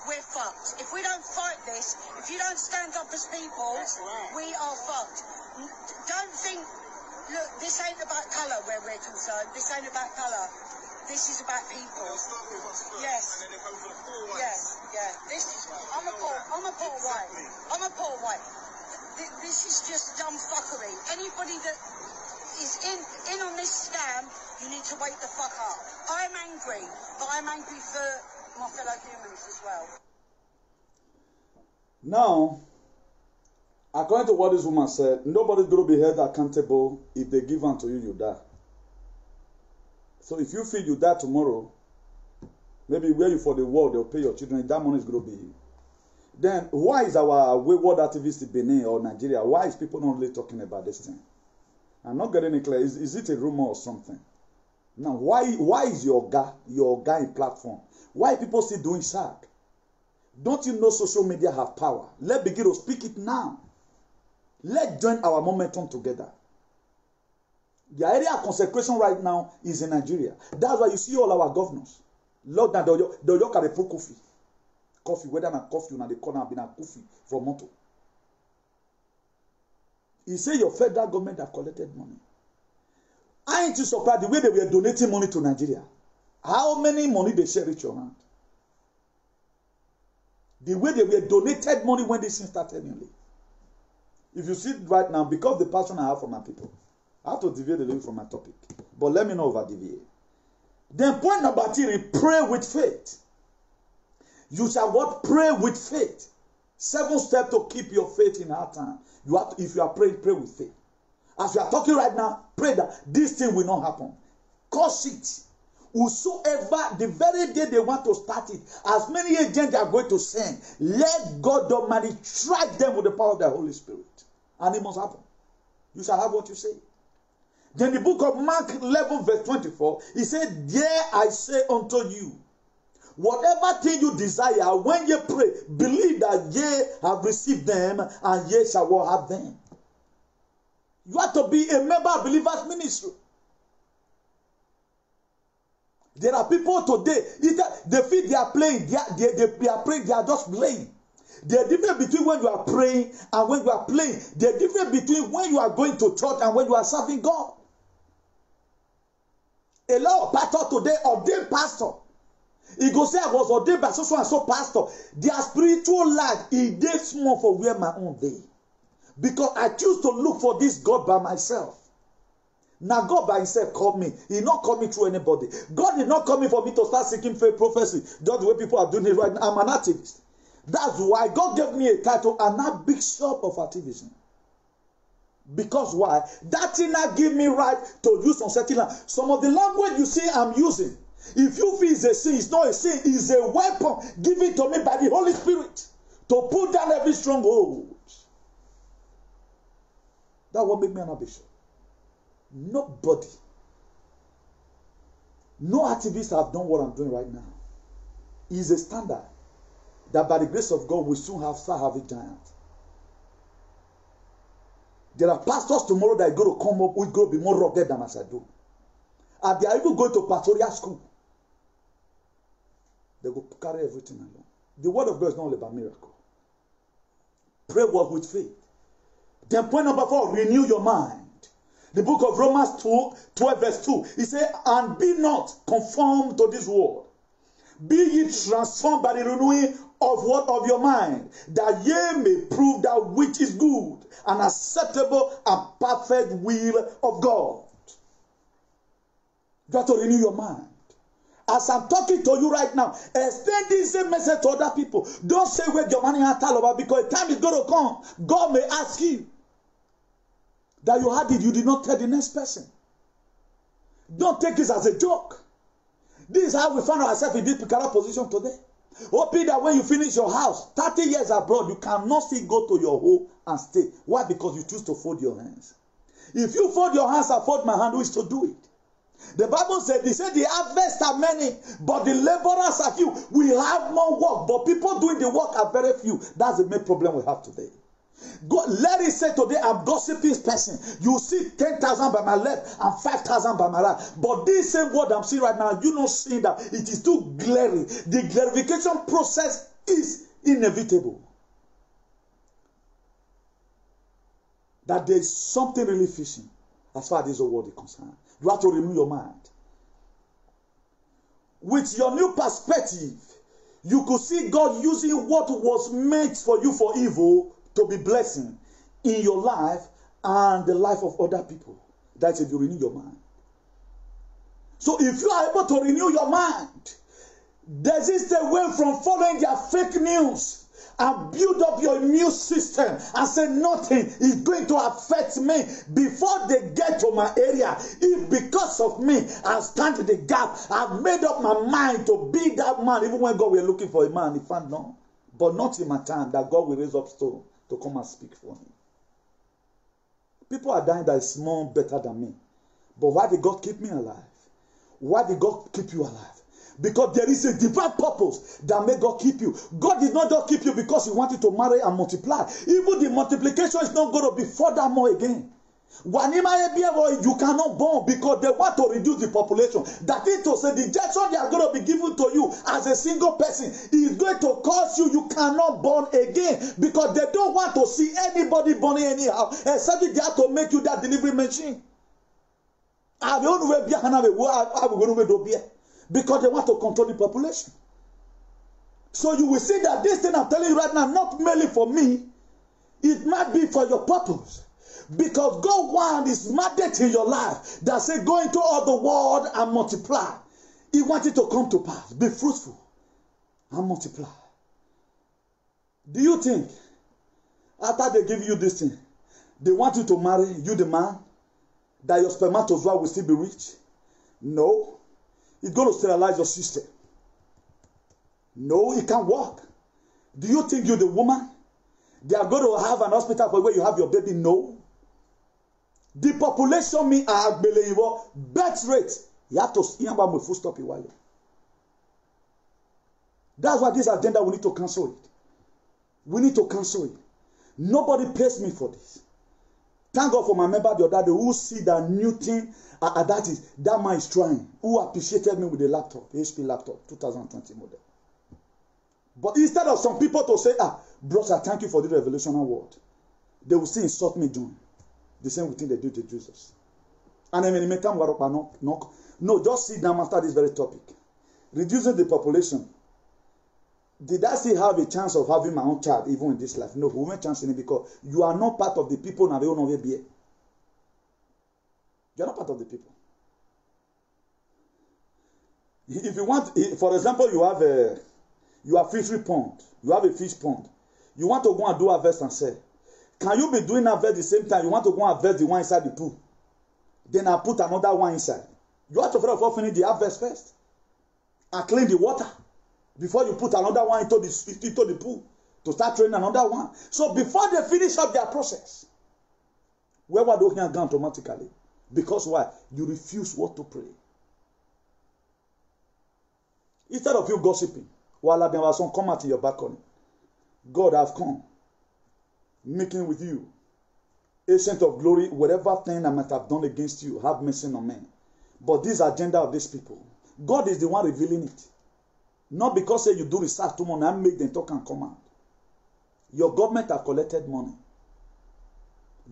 We're fucked. If we don't fight this, if you don't stand up as people, we are fucked. Don't think, look, this ain't about colour where we're concerned. This ain't about colour. This is about people. Yes. Yes. Yeah. I'm a poor white. I'm a poor white. This is just dumb fuckery. Anybody that is in on this scam, you need to wake the fuck up. I'm angry, but I'm angry for my fellow humans as well. Now, according to what this woman said, nobody's going to be held accountable. If they give unto you, you die. So if you feel you die tomorrow, maybe where you for the world, they'll pay your children. That money is going to be. Then why is our wayward activist in Benin or Nigeria? Why is people not really talking about this thing? I'm not getting it clear. Is it a rumor or something? Now, why is your guy in platform? Why people still doing sack? Don't you know social media have power? Let's begin to speak it now. Let's join our momentum together. The area of consecration right now is in Nigeria. That's why you see all our governors. Lord, they'll look at the pro coffee. Coffee, whether na coffee or the corner been a coffee for moto. He say your federal government have collected money. Aren't you surprised the way they were donating money to Nigeria? How many money they share with your hand? The way they were donated money when this thing started newly. If you see it right now, because the passion I have for my people, I have to deviate a little from my topic. But let me know if I deviate. Then point number 3, pray with faith. You shall what? Pray with faith. 7 steps to keep your faith in hard time. You have to, if you are praying, pray with faith. As you are talking right now, pray that this thing will not happen. Cause it. Whosoever, the very day they want to start it, as many agents they are going to send, let God Almighty strike them with the power of the Holy Spirit. And it must happen. You shall have what you say. Then the book of Mark 11 verse 24, he said, "Yea, I say unto you, whatever thing you desire, when ye pray, believe that ye have received them, and ye shall have them." You have to be a member of Believers Ministry. There are people today, they feel they are playing, they are praying, they are just playing. The difference between when you are praying and when you are playing, the difference between when you are going to church and when you are serving God. A lot of pastors today, ordained pastor. He go say, I was ordained by so and so pastor. Their spiritual life is dey small for where my own day. Because I choose to look for this God by myself. Now God by himself called me. He not call me through anybody. God did not call me for me to start seeking faith prophecy. Just the way people are doing it right now. I'm an activist. That's why God gave me a title, an Archbishop of Activism. Because why? That thing not give me right to use on certain language. Some of the language you see I'm using, if you feel it's a sin, it's not a sin, it's a weapon given to me by the Holy Spirit to put down every stronghold. That will make me an Archbishop. Nobody, no activist have done what I'm doing right now. It's a standard that by the grace of God we soon start having giants. There are pastors tomorrow that are going to come up with going to be more rugged than as I do. And they are even going to pastoral school. They go carry everything along. The word of God is not all about miracle. Pray work with faith. Then point number 4, renew your mind. The book of Romans 12 verse 2. He said, and be not conformed to this world. Be ye transformed by the renewing of what? Of your mind, that ye may prove that which is good and acceptable and perfect will of God. You have to renew your mind. As I'm talking to you right now, extend this same message to other people. Don't say where your money at all, because the time is going to come. God may ask you that you had it, you did not tell the next person. Don't take this as a joke. This is how we find ourselves in this particular position today. Hoping that when you finish your house, 30 years abroad, you cannot still go to your home and stay. Why? Because you choose to fold your hands. If you fold your hands and fold my hand, who is to do it? The Bible said, they said the harvests are many, but the laborers are few. We have more work, but people doing the work are very few. That's the main problem we have today. God, let it say today, I'm gossiping person. You see 10,000 by my left and 5,000 by my right. But this same word I'm seeing right now, you not seeing that it is too glaring. The glorification process is inevitable. That there is something really fishing as far as this word is concerned. You have to renew your mind. With your new perspective, you could see God using what was meant for you for evil to be blessing in your life and the life of other people. That's if you renew your mind. So if you are able to renew your mind, desist away from following their fake news and build up your immune system and say nothing is going to affect me before they get to my area. If because of me I stand in the gap, I've made up my mind to be that man. Even when God were looking for a man, he found none. But not in my time that God will raise up stone to come and speak for me. People are dying that is more better than me. But why did God keep me alive? Why did God keep you alive? Because there is a divine purpose that made God keep you. God did not just keep you because he wanted to marry and multiply. Even the multiplication is not going to be furthermore again. You cannot born because they want to reduce the population. That is to say, the injection they are going to be given to you as a single person is going to cause you cannot born again, because they don't want to see anybody born anyhow, except they have to make you that delivery machine. Because they want to control the population. So you will see that this thing I'm telling you right now, not merely for me, it might be for your purpose. Because God wants this mandate in your life that says go into all the world and multiply. He wants it to come to pass. Be fruitful and multiply. Do you think after they give you this thing, they want you to marry, you the man, that your spermatozoa will still be rich? No. It's going to sterilize your system. No, it can't work. Do you think you're the woman? They are going to have an hospital for where you have your baby? No. The population mean birth rate. You have to full stop it while. That's why this agenda we need to cancel it. We need to cancel it. Nobody pays me for this. Thank God for my member the other day who see that new thing that man is trying, who appreciated me with the laptop, HP laptop, 2020 model. But instead of some people to say, brother, thank you for the revolutionary word, they will still insult me, John. The same thing they do to Jesus. And no, just sit down after this very topic. Reducing the population. Did I still have a chance of having my own child even in this life? No, we won't chance in it because you are not part of the people now. You are not part of the people. If you want, for example, you have fishery pond. You have a fish pond. You want to go and do harvest and sell. Can you be doing harvest the same time? You want to go and harvest the one inside the pool. Then I put another one inside. You have to first finish the harvest first. And clean the water. Before you put another one into the pool. To start training another one. So before they finish up their process. Where were they going automatically? Because why? You refuse what to pray. Instead of you gossiping. While there was some comment in your balcony. God have come. Making with you. Ancient of glory. Whatever thing I might have done against you. Have mercy on me. But this agenda of these people. God is the one revealing it. Not because say you do research too much and make them talk and come out. Your government have collected money.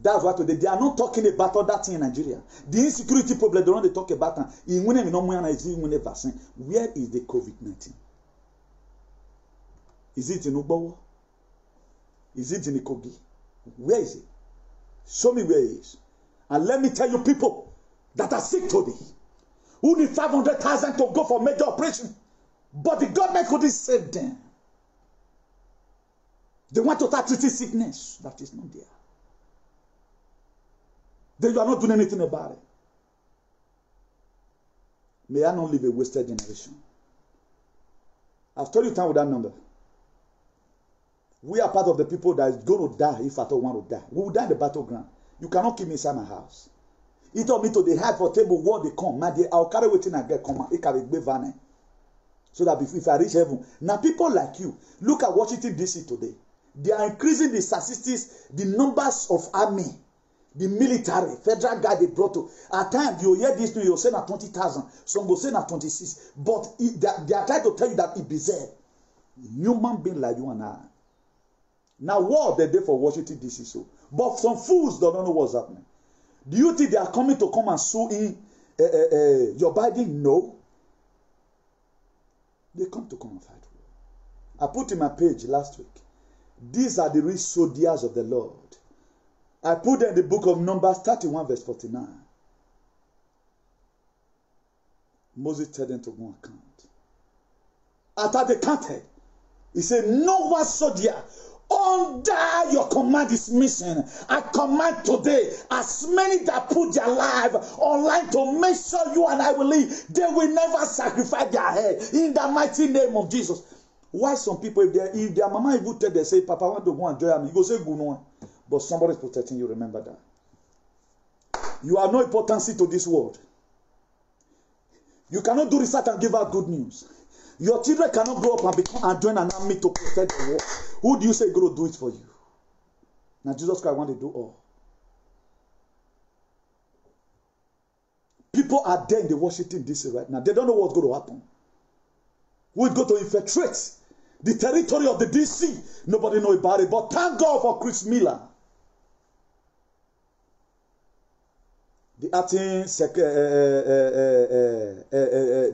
That's why today they are not talking about all that thing in Nigeria. The insecurity problem, they don't talk about that. Where is the COVID-19? Is it in Ubawa? Is it in Ikogi? Where is it? Show me where it is. And let me tell you people that are sick today, who need 500,000 to go for major operation, but the government couldn't save them. They want to start treating sickness that is not there. Then you are not doing anything about it. May I not live a wasted generation. I've told you time with that number. We are part of the people that is going to die if at all want to die. We will die in the battleground. You cannot keep me inside my house. He told me to they hide for table where they come. My dear, I'll carry waiting and get come. It can be vanning. So that if I reach heaven. Now people like you, look at Washington DC today. They are increasing the statistics, the numbers of army, the military, federal guard they brought to. At times you hear this, you'll say na 20,000. Some go say na 26. But they are trying to tell you that it be there. Human being like you and I. Now war they did for Washington DC so. But some fools don't know what's happening. Do you think they are coming to come and sue in Joe Biden? No. They come to come and fight war. I put in my page last week. These are the real soldiers of the Lord. I put in the book of Numbers 31 verse 49. Moses told them to go and count. After they counted, he said, no one soldier under your command is missing. I command today, as many that put their life online to make sure you and I will live, they will never sacrifice their head in the mighty name of Jesus. Why some people, if their mama even tell they say, Papa, I want to go and join me, you go say, go no. But somebody is protecting you, remember that. You are no importance to this world. You cannot do research and give out good news. Your children cannot grow up and become and join an army to protect the world. Who do you say is going to do it for you? Now Jesus Christ wants to do all. People are there in the Washington DC right now. They don't know what's going to happen. Who is going to infiltrate the territory of the DC? Nobody knows about it. But thank God for Chris Miller. The acting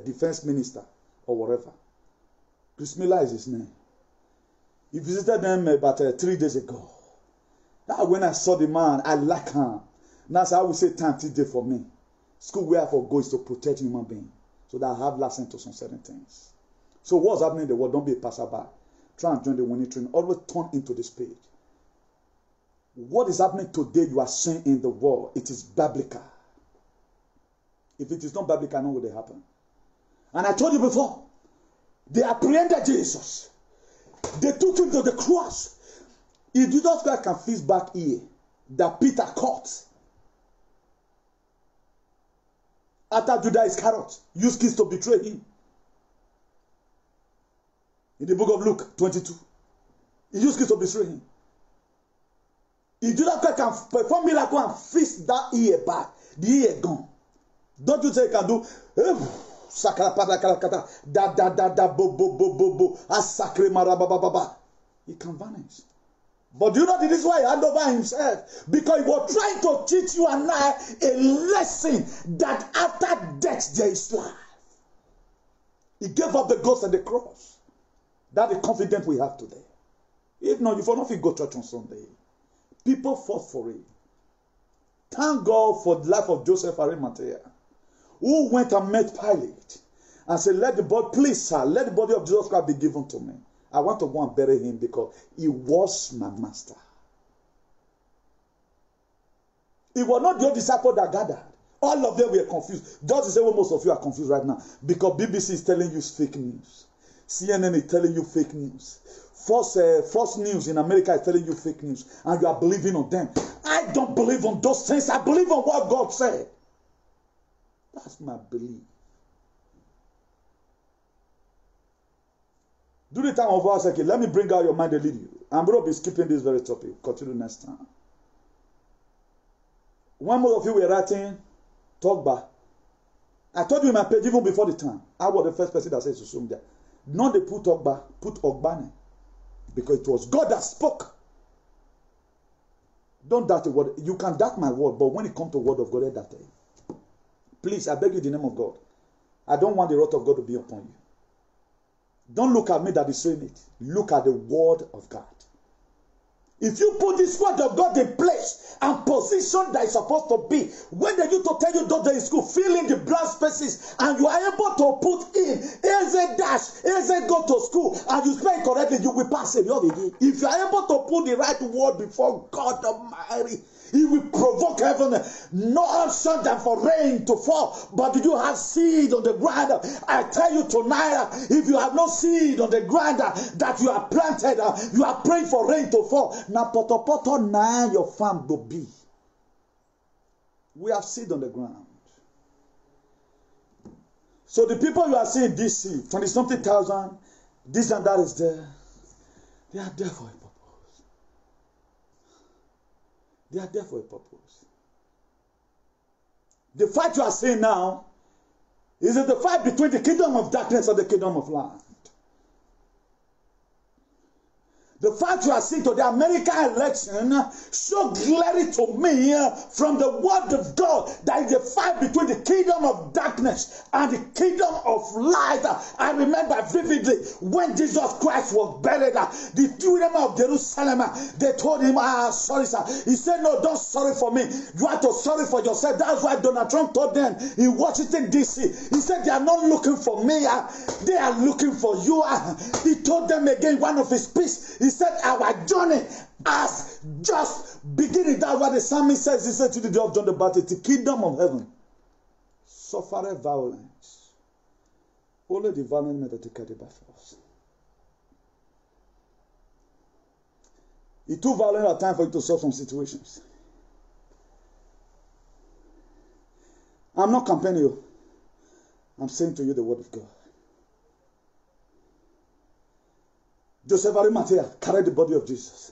defense minister or whatever. Chris Miller is his name. He visited them about 3 days ago. Now when I saw the man, I like him. That's how we say time today for me. School where I for go is to protect human beings. So that I have license to some certain things. So what's happening in the world? Don't be a passerby. Try and join the winning train. Always turn into this page. What is happening today you are seeing in the world, it is biblical. If it is not biblical, I know what will happen. And I told you before, they apprehended Jesus. They took him to the cross. If Jesus Christ can fix back here, that Peter caught. After Judas Iscariot used kids to betray him. In the book of Luke 22. He used kids to betray him. If Jesus Christ can perform miracle and fix that ear back, the ear gone. Don't you say he can do he can vanish. But do you know the reason why he handed over himself? Because he was trying to teach you and I a lesson that after death there is life. He gave up the ghost and the cross. That's the confidence we have today. If not, you will not go to church on Sunday. People fought for it. Thank God for the life of Joseph Arimathea, who went and met Pilate and said, let the body, please sir, let the body of Jesus Christ be given to me. I want to go and bury him because he was my master. It was not your disciples that gathered. All of them were confused. Just the same way most of you are confused right now. Because BBC is telling you fake news. CNN is telling you fake news. False news in America is telling you fake news. And you are believing on them. I don't believe on those things. I believe on what God said. That's my belief. Do the time of our second. Let me bring out your mind and lead you. I'm going to be skipping this very topic. Continue next time. When most of you were writing, talk back. I told you in my page even before the time. I was the first person that said to there. Not they put talk back, put Ogbane. Because it was God that spoke. Don't doubt the word. You can doubt my word, but when it comes to the word of God, I doubt it. Please, I beg you in the name of God. I don't want the wrath of God to be upon you. Don't look at me that is saying it. Look at the word of God. If you put this word of God in place and position that is supposed to be, when they used to tell you don't in school, fill in the blank spaces, and you are able to put in Eze dash, Eze go to school, and you spell it correctly, you will pass it. If you are able to put the right word before God Almighty, He will provoke heaven. No option than for rain to fall. But do you have seed on the ground? I tell you tonight, if you have no seed on the ground that you are planted, you are praying for rain to fall. Now, poto na your farm will be. We have seed on the ground. So the people you are seeing DC, 20-something thousand, this and that is there. They are there for a purpose. They are there for a purpose. The fight you are seeing now is the fight between the kingdom of darkness and the kingdom of light. The fact you are seeing to the American election show clearly to me from the word of God that is a fight between the kingdom of darkness and the kingdom of light. I remember vividly when Jesus Christ was buried, the children of Jerusalem, they told him, sorry sir. He said, no, don't sorry for me. You have to sorry for yourself. That's why Donald Trump told them in Washington DC. He said, they are not looking for me. They are looking for you. He told them again one of his speech. He said, our journey has just beginning. That's what the psalmist says. He said to the day of John the Baptist, the kingdom of heaven suffereth violence. Only the violent men that take it by force. It's too violent at time for you to solve some situations. I'm not campaigning you. I'm saying to you the word of God. Joseph Arimathea carried the body of Jesus.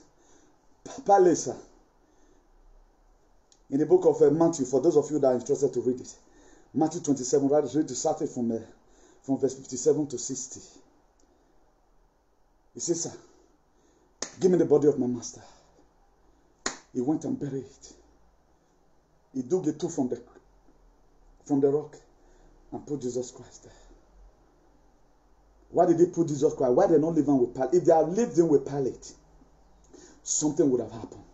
Pilate, in the book of Matthew, for those of you that are interested to read it, Matthew 27, read it started from verse 57 to 60. He says, sir, give me the body of my master. He went and buried it. He dug the two from the rock and put Jesus Christ there. Why did they put Jesus Christ? Why they not living with Pilate? If they had lived in with Pilate, something would have happened.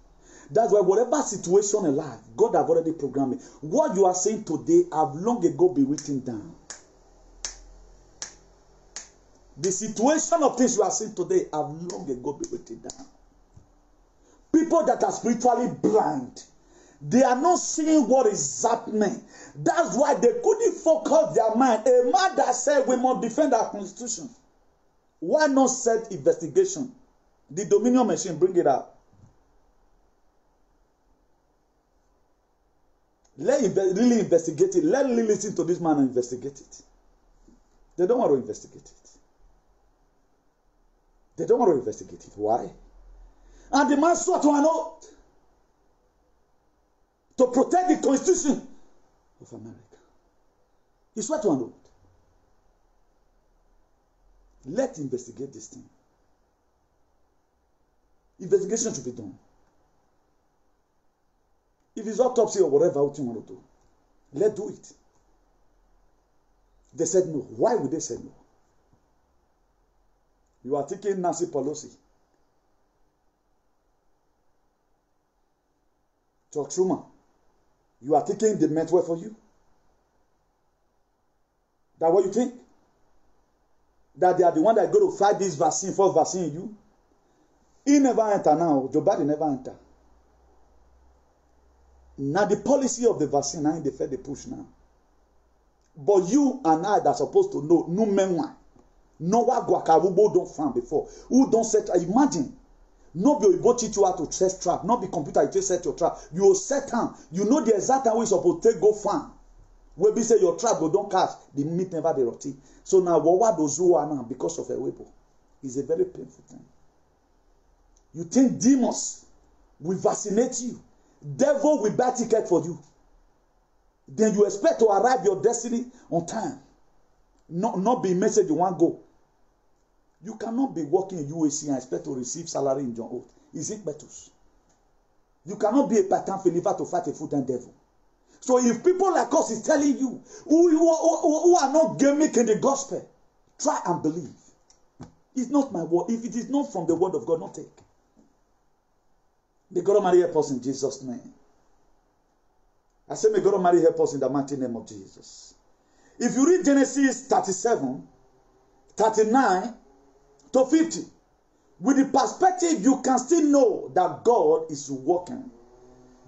That's why whatever situation in life, God have already programmed it. What you are saying today have long ago been written down. The situation of things you are saying today have long ago been written down. People that are spiritually blind, they are not seeing what is happening. That's why they couldn't focus their mind. A man that said we must defend our constitution. Why not set investigation? The Dominion machine, bring it out. Let really investigate it. Let really listen to this man and investigate it. They don't want to investigate it. They don't want to investigate it. Why? And the man swore to an oath to protect the Constitution of America. He swore to an oath. Let's investigate this thing. Investigation should be done. If it's autopsy or whatever what you want to do, let's do it. They said no. Why would they say no? You are taking Nancy Pelosi, Chuck Schumer. You are taking the network for you. That what you think? That they are the one that go to fight this vaccine, first vaccine in you? He never enter now. Joe Biden never enter. Now the policy of the vaccine, now they fed the push now. But you and I that are supposed to know, no memoir. No what guacarubo don't find before. Who don't set, imagine. No be oyibo teach you how to set trap. Not be computer you just set your trap. You will set time. You know the exact time we supposed to take go farm. Where be say your trap go don't catch. The meat never be rotty. So now what those who are now because of a weapon is a very painful thing. You think demons will vaccinate you. Devil will buy ticket for you. Then you expect to arrive your destiny on time. Not be message you want go. You cannot be working in UAC and expect to receive salary in John Oath. Is it betus? You cannot be a part-time believer to fight a full-time devil. So if people like us is telling you who are not gimmick in the gospel, try and believe. It's not my word. If it is not from the word of God, not take. May God Almighty help us in Jesus' name. I say may God Almighty help us in the mighty name of Jesus. If you read Genesis 37, 39 to 50, with the perspective, you can still know that God is working.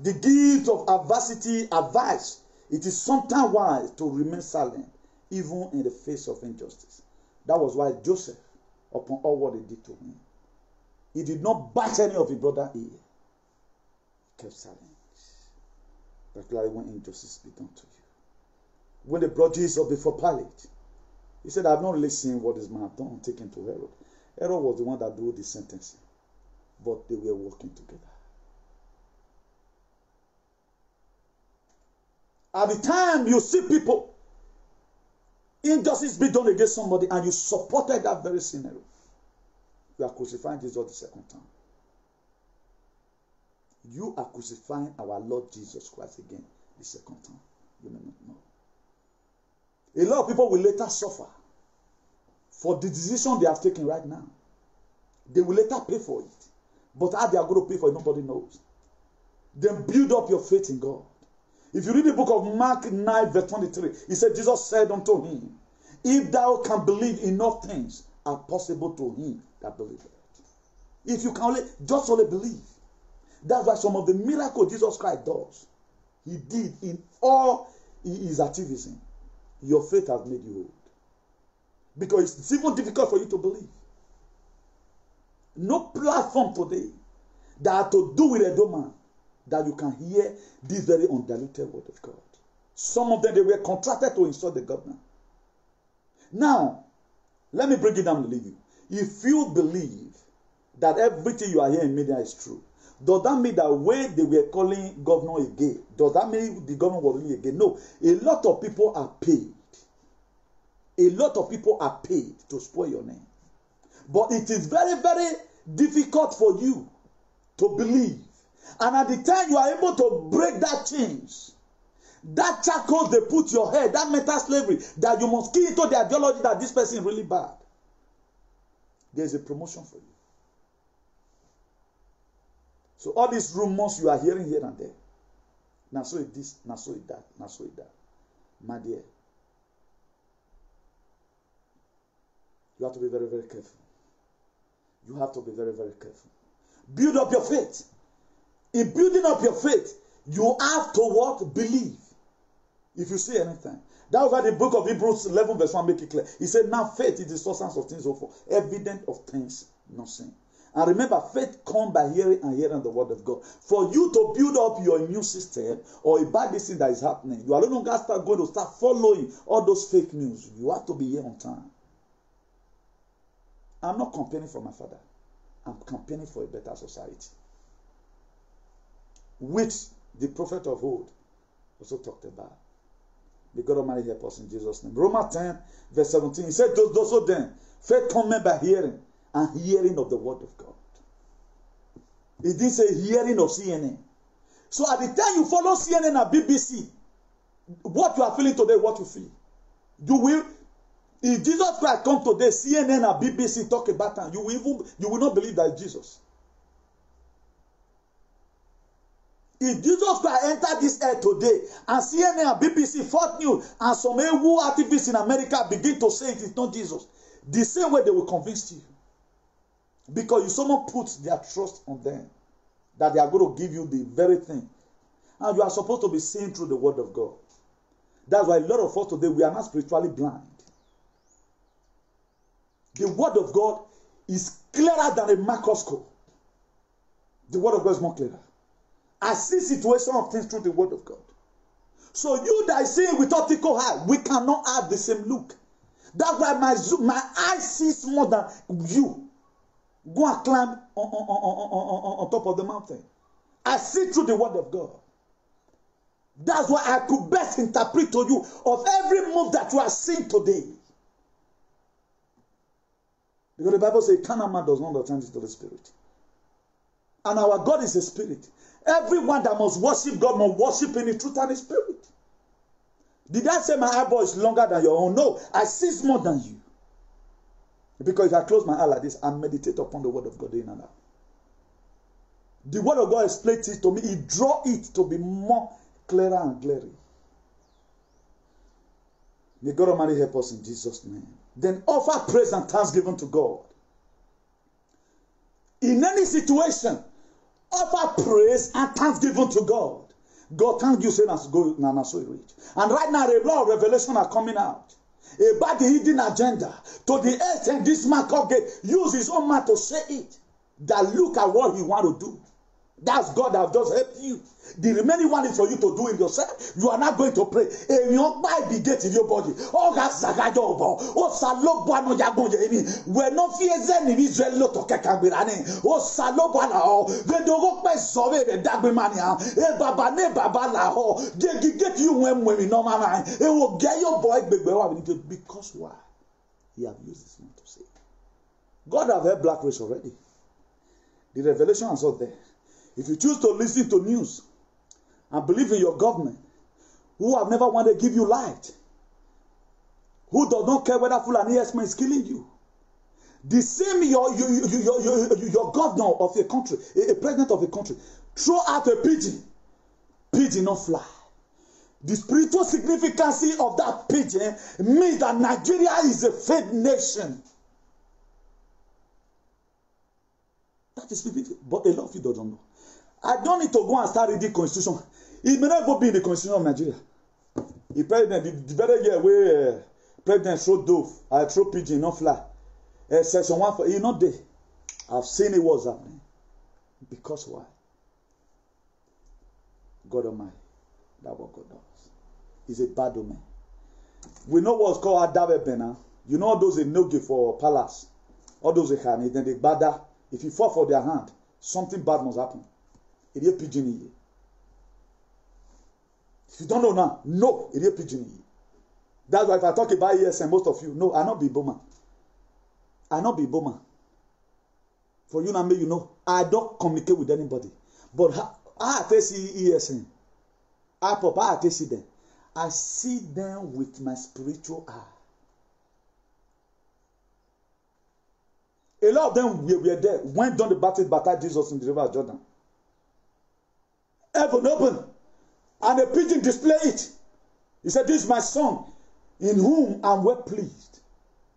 The gift of adversity advice. It is sometimes wise to remain silent, even in the face of injustice. That was why Joseph, upon all what he did to him, he did not bite any of his brother's ear. He kept silent. Particularly when injustice be done to you. When they brought Jesus before Pilate, he said, I have not really seen what this man done, taken to Herod. Herod was the one that did the sentencing. But they were working together. At the time you see people, injustice be done against somebody, and you supported that very scenario, you are crucifying Jesus the second time. You are crucifying our Lord Jesus Christ again the second time. You may not know. A lot of people will later suffer for the decision they have taken right now. They will later pay for it. But how they are going to pay for it, nobody knows. Then build up your faith in God. If you read the book of Mark 9, verse 23, he said, Jesus said unto him, if thou can believe, enough things are possible to him that believeth. If you can only, just only believe. That's why some of the miracles Jesus Christ does, he did in all his activism. Your faith has made you old. Because it's even difficult for you to believe. No platform today that have to do with a domain that you can hear this very undiluted word of God. Some of them, they were contracted to insult the governor. Now, let me break it down and leave you. If you believe that everything you are hearing in media is true, does that mean that when they were calling governor again, does that mean the governor was really again? No. A lot of people are paid. A lot of people are paid to spoil your name. But it is very, very difficult for you to believe. And at the time you are able to break that chains, that charcoal they put your head, that mental slavery, that you must key into the ideology that this person is really bad, there's a promotion for you. So all these rumors you are hearing here and there, now so it this, now so it that, now so it that. My dear, you have to be very, very careful. You have to be very, very careful. Build up your faith. In building up your faith, you have to what? Believe. If you see anything. That was why the book of Hebrews 11 verse 1 make it clear. He said, now faith is the substance of things hoped for, evidence of things not seen. And remember, faith comes by hearing and hearing the word of God. For you to build up your immune system or a bad thing that is happening, you are no longer going to start following all those fake news. You have to be here on time. I'm not campaigning for my father. I'm campaigning for a better society. Which the prophet of old also talked about. May God Almighty help us in Jesus' name. Romans 10, verse 17. He said, those then, faith comes by hearing, and hearing of the word of God. It didn't say hearing of CNN. So at the time you follow CNN and BBC, what you are feeling today, what you feel. You will, if Jesus Christ come today, CNN and BBC talk about him, you will not believe that it's Jesus. If Jesus Christ entered this earth today, and CNN and BBC, Fox News, and some who activists in America begin to say it is not Jesus, the same way they will convince you. Because you someone puts their trust on them, that they are going to give you the very thing. And you are supposed to be seeing through the word of God. That's why a lot of us today, we are not spiritually blind. The word of God is clearer than a microscope. The word of God is more clearer. I see situation of things through the word of God. So you that is seeing with optical eye, we cannot have the same look. That's why my eye sees more than you. Go and climb on top of the mountain. I see through the word of God. That's why I could best interpret to you of every move that you are seeing today. Because the Bible says, carnal man does not attend to the spirit. And our God is a spirit. Everyone that must worship God must worship in the truth and the spirit. Did I say my eyeball is longer than your own? No, I see more than you. Because if I close my eye like this and meditate upon the word of God in and out, the word of God explains it to me. He draw it to be more clearer and glaring. May God Almighty help us in Jesus' name. Then offer praise and thanksgiving to God. In any situation, offer praise and thanksgiving to God. God, thank you, saying as go and so rich. And right now, a lot of revelation are coming out about the hidden agenda. To the extent this man God use his own mouth to say it. That look at what he want to do. That's God that have just helped you. The remaining one is for you to do it yourself. You are not going to pray. And your mind be get in your body. Oh, that's Zagajobo. Oh, Salobano Yagoyeni. We're not fears any Israel to Kakabirane. Oh, Salobano. The dog by Sove, the Dagrimania. Eh, Baba Ne Baba Laho. They get you when we know my mind. It will get your boy because why? He have used this one to say. God have heard black race already. The revelation is out there. If you choose to listen to news and believe in your government, who have never wanted to give you light, who does not care whether Fulani Esma is killing you, the same your governor of a country, a president of a country, throw out a pigeon not fly. The spiritual significance of that pigeon means that Nigeria is a faith nation. That is spiritual, but a lot of you don't know. I don't need to go and start reading constitution. It may not go be in the constitution of Nigeria. The president, the very year where president throw dove, I throw pigeon, not fly. Section 1 for not there. I've seen it was happening. Because why? God Almighty. That's what God does. He's a bad omen. We know what's called Adabe Bena. You know all those in Nogi for palace. All those in then they bada. If you fall for their hand, something bad must happen. It is pigeon here. If you don't know now, no, it is pigeon here. That's why if I talk about ESN, most of you know, I not be Boma. I not be Boma. For you and me, you know, I don't communicate with anybody. But I see ESN. I see them. I see them with my spiritual eye. A lot of them were there when John the Baptist baptized Jesus in the river of Jordan. Heaven open, and a pigeon display it. He said, "This is my son, in whom I'm well pleased."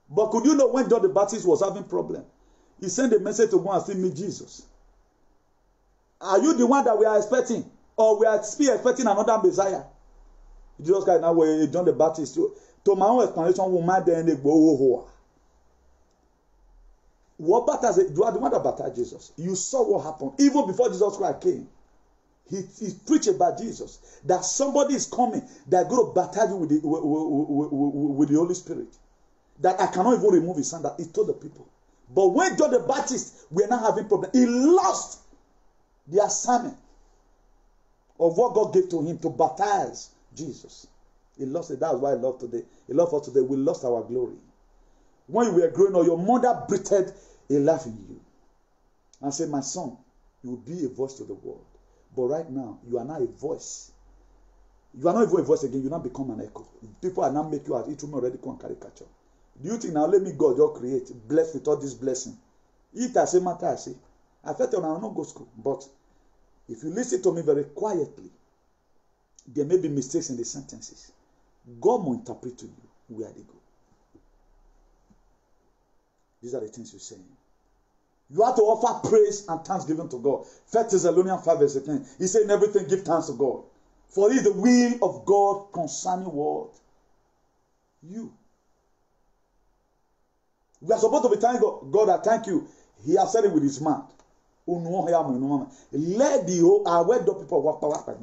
But could you know when John the Baptist was having problem? He sent a message to go and see me, Jesus. Are you the one that we are expecting, or we are still expecting another Messiah? Jesus Christ now where John the Baptist. To my own explanation, we might then go. What baptized? You are the one that baptized Jesus. You saw what happened even before Jesus Christ came. He preached about Jesus, that somebody is coming that going to baptize you with the Holy Spirit, that I cannot even remove his hand. That he told the people. But when John the Baptist, we are not having problem. He lost the assignment of what God gave to him to baptize Jesus. He lost it. That's why I love today. He loves us today. We lost our glory. When you were growing up, your mother breathed a life in you and said, "My son, You will be a voice to the world. But right now, you are not a voice. You are not even a voice again. You now become an echo. People are now making you as it will already come caricature. Do you think now let me God just create, blessed with all this blessing? It as a matter I say. I felt I will not go to school. But if you listen to me very quietly, there may be mistakes in the sentences. God will interpret to you where they go. These are the things you're saying. You have to offer praise and thanksgiving to God. 1 Thessalonians 5 verse 18. He said in everything give thanks to God. For it is the will of God concerning what? You. We are supposed to be thanking God. God, I thank you. He has said it with his mouth. Let the whole aware people walk back.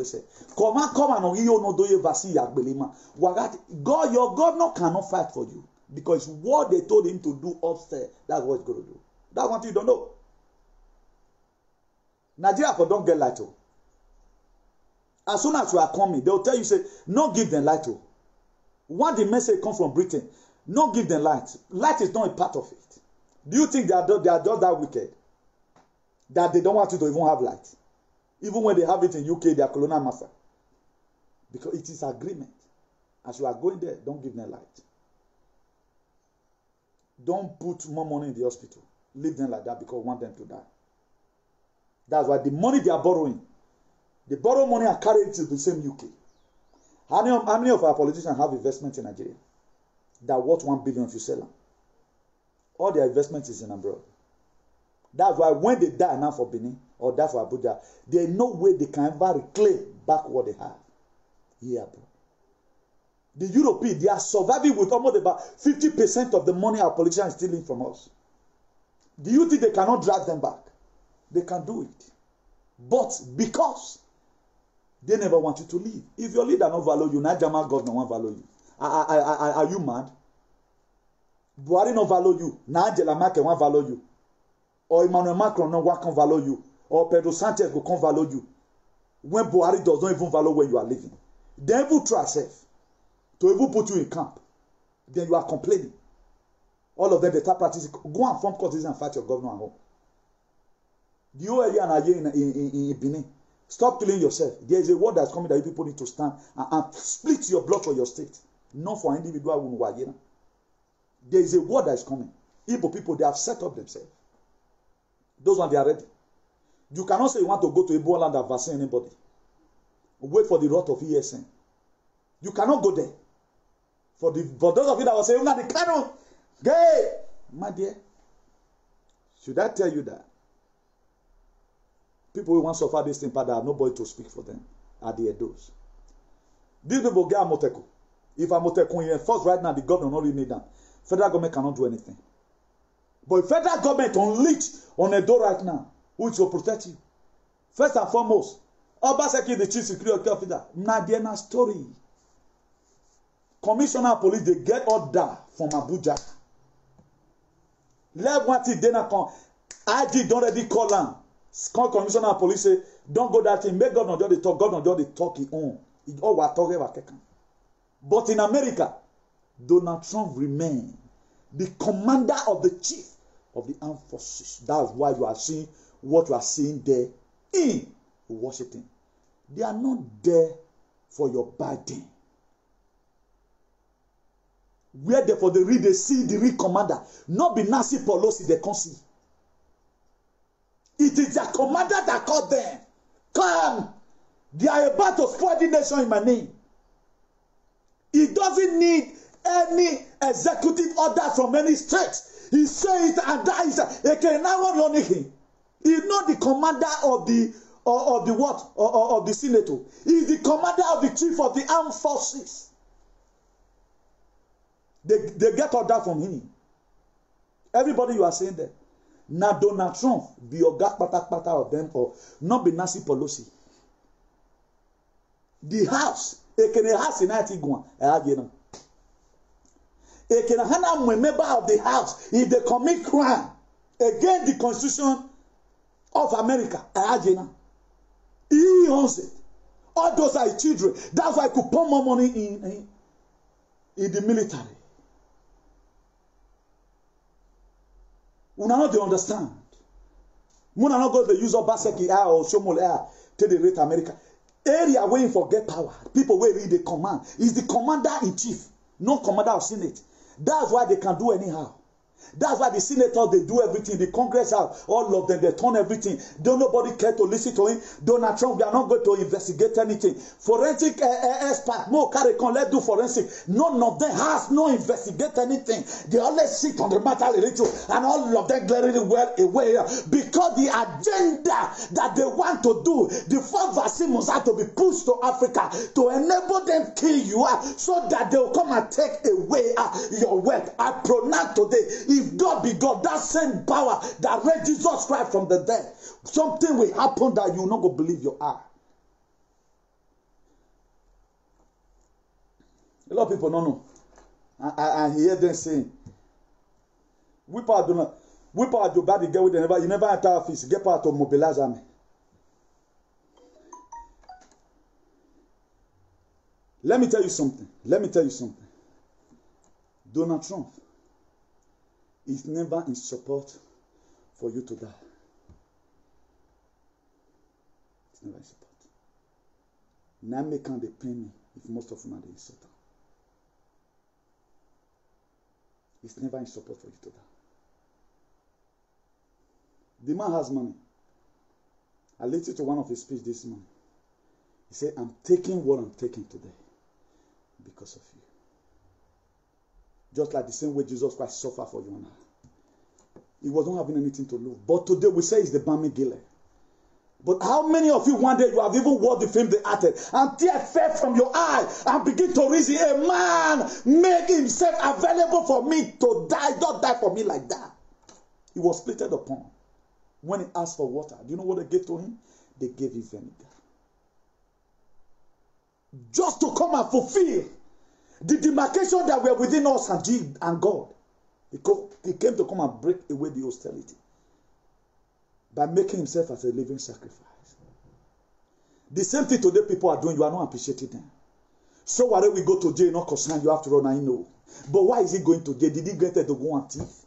Come on, you no do your vaccine. God, your God cannot fight for you because what they told him to do upstairs, that's what he's going to do. That's what you don't know. Nigeria for don't get light. As soon as you are coming, they'll tell you, say, no give them light. When the message comes from Britain, no give them light. Light is not a part of it. Do you think they are just that wicked? That they don't want you to even have light? Even when they have it in UK, they are colonial master. Because it is agreement. As you are going there, don't give them light. Don't put more money in the hospital. Leave them like that because you want them to die. That's why the money they are borrowing, they borrow money and carry it to the same UK. How many of our politicians have investment in Nigeria that worth 1 billion if you sell them? All their investment is in abroad. That's why when they die now for Benin or die for Abuja, there is no way they can ever reclaim back what they have here abroad. The Europeans, they are surviving with almost about 50% of the money our politicians are stealing from us. Do you think they cannot drag them back? They can do it. But because they never want you to leave. If your leader don't value you, now German government won't value you. Are you mad? Buhari don't value you. Now Angela Merkel won't value you. Or Emmanuel Macron no one can value you. Or Pedro Sanchez will come value you. When Buhari does not even value where you are living. They even try self to even put you in camp. Then you are complaining. All of them, they start practicing. Go and form courses and fight your governor at home. The whole area and in Benin. Stop killing yourself. There is a word that's coming that you people need to stand and split your blood for your state. Not for individual. There is a word that is coming. Igbo people, they have set up themselves. Those ones, they are ready. You cannot say you want to go to Igbo land and vaccine anybody. Wait for the rot of ESN. You cannot go there. For those of you that will say, the canon, gay. My dear, should I tell you that? People who want to suffer this thing, but there are nobody to speak for them are the Edos. These people get Amoteco. If Amoteco is enforced right now, the government will not really need them. Federal government cannot do anything. But if federal government unleash on Edo right now, which will protect you. First and foremost, Obaseki, the chief security officer, Nadiana story. Commissioner of police, they get order from Abuja. Let what it then come. IG don't already call them. Call commissioner of police say, don't go that thing. Make governor just talk. Governor just talk his own. All we are talking about. But in America, Donald Trump remains the commander of the chief of the armed forces. That's why you are seeing what you are seeing there in Washington. They are not there for your burden. Where therefore they see the real commander, not be Nancy Pelosi they can see. It is their commander that called them. Come, they are about to spoil the nation in my name. He doesn't need any executive order from any state. He says it and that is him. He's not the commander of the senator. He's the commander of the chief of the armed forces. They get order from him. Everybody you are saying there. Now Donald Trump be your pata of them or not be Nancy Pelosi. The house, house in Antigua, a member of the house, if they commit crime against the Constitution of America, he owns it. All those are children. That's why I could put more money in the military. You now they understand. Muna not go to use up Baseki Air or Shomol Air till the rate America. Area where you forget power. People where read the command. Is the commander in chief, not commander of Senate. That's why they can do anyhow. That's why the senators, they do everything. The Congress, all of them, they turn everything. Don't nobody care to listen to him. Donald Trump, they are not going to investigate anything. Forensic expert, no carry con, let's do forensic. None of them has no investigate anything. They always sit on the matter related, and all of them glaring well away because the agenda that they want to do, the first vaccine must have to be pushed to Africa to enable them kill you so that they will come and take away your wealth. I pronounce today, if God be God, that same power that raised Jesus Christ from the dead, something will happen that you not go believe your eye. A lot of people don't know. I hear them saying, "We power do not, we power do bad. Get with them. You never enter office. Get power to mobilize army." Let me tell you something. Donald Trump is never in support for you to die. It's never in support. Now me can they pay me if most of them are in support. It's never in support for you to die. The man has money. I listened to one of his speech this morning. He said, "I'm taking what I'm taking today because of you." Just like the same way Jesus Christ suffered for you and I. He wasn't having anything to lose. But today we say it's the Bami Gile. But how many of you one day you have even watched the film The Acted and tears fell from your eye and begin to reason, a man make himself available for me to die. Don't die for me like that. He was splitted upon. When he asked for water, do you know what they gave to him? They gave him vinegar. Just to come and fulfill the demarcation that were within us and God. He came to come and break away the hostility by making himself as a living sacrifice. The same thing today people are doing, you are not appreciating them. So why we go to jail, not concerned, you have to run, I know. But why is he going to jail? Did he get there to go and thief?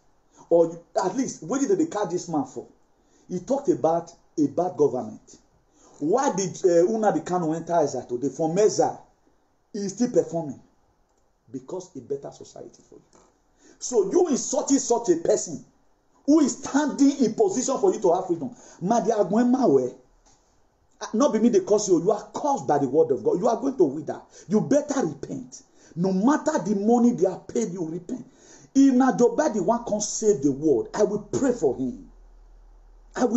Or at least, what did they catch this man for? He talked about a bad government. Why did Una the Kano enter Ezra today? For Meza, he is still performing. Because a better society for you. So you insulting such a person who is standing in position for you to have freedom. Not be me they curse you. You are cursed by the word of God. You are going to wither. You better repent. No matter the money they are paid, you repent. If Najobadi one can save the world, I will pray for him. I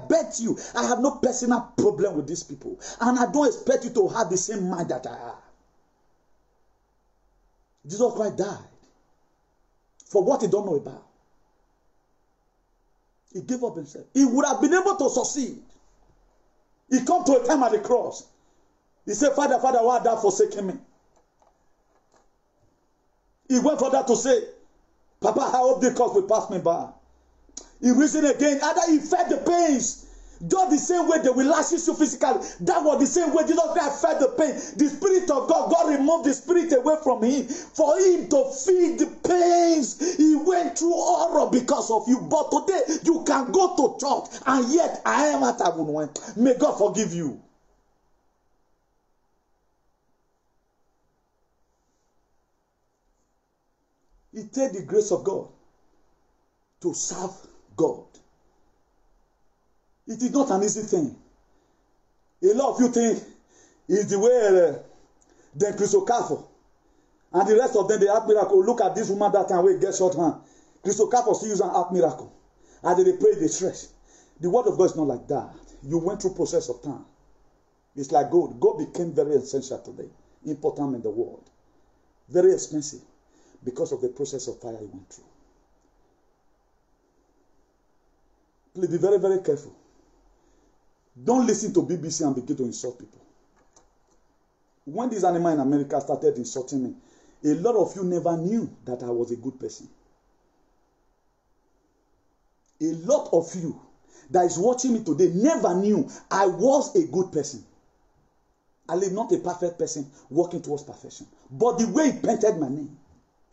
bet you I have no personal problem with these people. And I don't expect you to have the same mind that I have. Jesus Christ died for what he don't know about. He gave up himself. He would have been able to succeed. He come to a time at the cross. He said, "Father, Father, why have thou forsaken me?" He went further to say, "Papa, I hope the cross will pass me by." He reasoned again. Either he felt the pains. Just the same way they will lash you physically. That was the same way Jesus Christ felt the pain. The Spirit of God, God removed the Spirit away from him. For him to feel the pains. He went through horror because of you. But today, you can go to church. And yet, I am at Abunwe. May God forgive you. It takes the grace of God to serve God. It is not an easy thing. A lot of you think it's the way the Christocafo and the rest of them, they act miracle. Look at this woman that time where get short hand. Christocafo still use an act miracle. And they pray, they stress. The word of God is not like that. You went through process of time. It's like gold. Gold became very essential today. Important in the world. Very expensive. Because of the process of fire you went through. Please be very, very careful. Don't listen to BBC and begin to insult people. When this animal in America started insulting me, a lot of you never knew that I was a good person. A lot of you that is watching me today never knew I was a good person. I live not a perfect person working towards perfection. But the way he painted my name,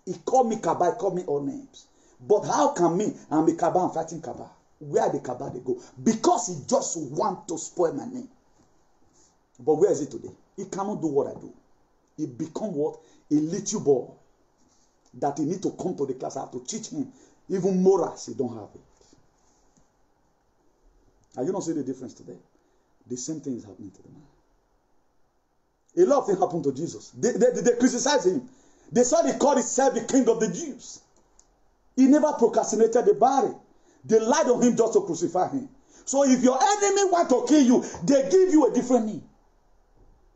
he called me Kaba, he called me all names. But how can me, I'm a Kaba, I'm fighting Kaba? where the cabal they go. Because he just want to spoil my name. But where is it today? He cannot do what I do. He become what? A little boy. That he need to come to the class. I have to teach him. Even morals, he don't have it. Are you not seeing the difference today? The same thing is happening to the man. A lot of things happened to Jesus. They criticized him. They saw he called himself the king of the Jews. He never procrastinated the body. They lied on him just to crucify him. So if your enemy want to kill you, they give you a different name.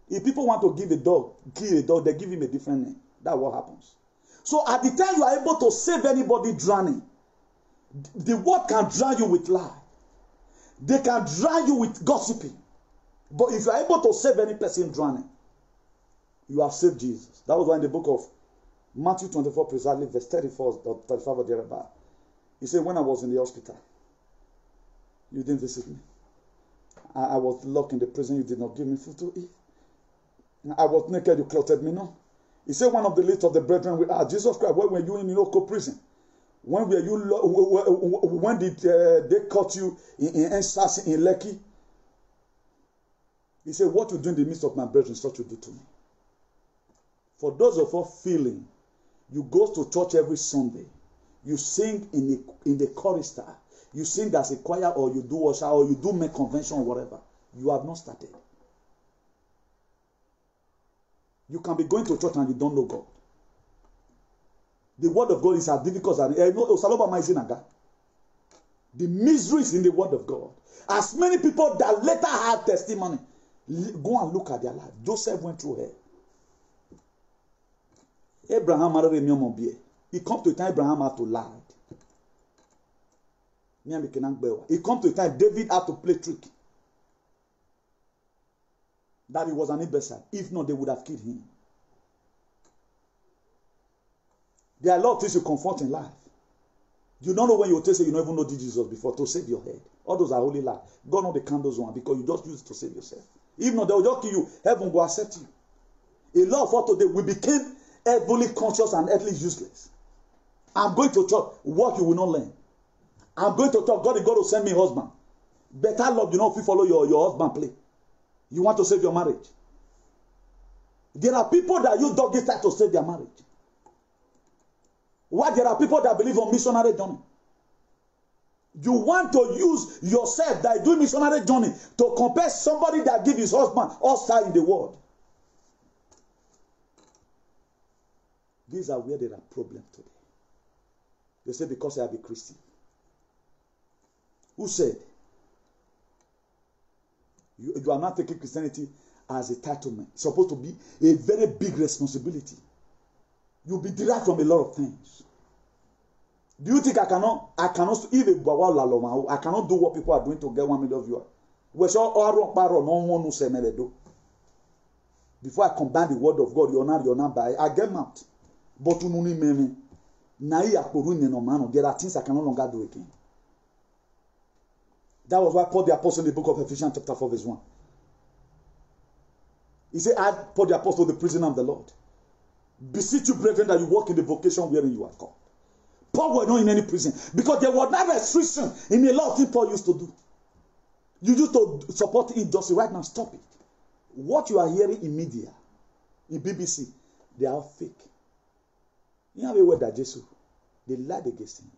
If people want to kill a dog, they give him a different name. That's what happens. So at the time you are able to save anybody drowning, the world can drown you with lie. They can drown you with gossiping. But if you are able to save any person drowning, you have saved Jesus. That was why in the book of Matthew 24, precisely verse 34 or 35 or thereabout, he said, when I was in the hospital, you didn't visit me. I was locked in the prison, you did not give me food to eat. I was naked, you clothed me, no. He said, one of the least of the brethren, Jesus Christ, where were you in Iloko prison? When were you? When did they caught you in Ensas in Lekki? He said, what you do in the midst of my brethren, such you do to me. For those of us feeling, you go to church every Sunday, you sing in the chorister, you sing as a choir, or you do usher, or you do make convention or whatever. You have not started. You can be going to church and you don't know God. The word of God is as difficult as the miseries in the word of God. As many people that later had testimony, go and look at their life. Joseph went through hell. Abraham married a Mobie. He come to a time Abraham had to lie. He come to a time David had to play trick. That he was an imbecile. If not, they would have killed him. There are a lot of things you confront in life. You don't know when you tell say you don't even know Jesus before to save your head. All those are holy lies. God knows the candles one because you just use it to save yourself. If not, they will just kill you. Heaven will accept you. A lot of us today, we became heavenly conscious and earthly useless. I'm going to church. What you will not learn. I'm going to church. God is going to send me a husband. Better love, you know, if you follow your husband play. You want to save your marriage. There are people that use doggy style to save their marriage. Why there are people that believe on missionary journey? You want to use yourself that do missionary journey to compare somebody that give his husband outside in the world. These are where there are problems today. They say because I have a Christian. Who said? You are not taking Christianity as a entitlement. It's supposed to be a very big responsibility. You'll be derived from a lot of things. Do you think I cannot even I cannot do what people are doing to get 1 million viewers? Before I combine the word of God, you're not by I get mad. But there are things I can no longer do again. That was why Paul the Apostle in the book of Ephesians chapter 4 verse 1. He said, I, Paul the Apostle, the prisoner of the Lord, beseech you, brethren, that you walk in the vocation wherein you are called. Paul was not in any prison because there was no restriction in a lot of things Paul used to do. You used to support injustice. Right now, stop it. What you are hearing in media, in BBC, they are fake. You have a word that Jesus, they lied against him.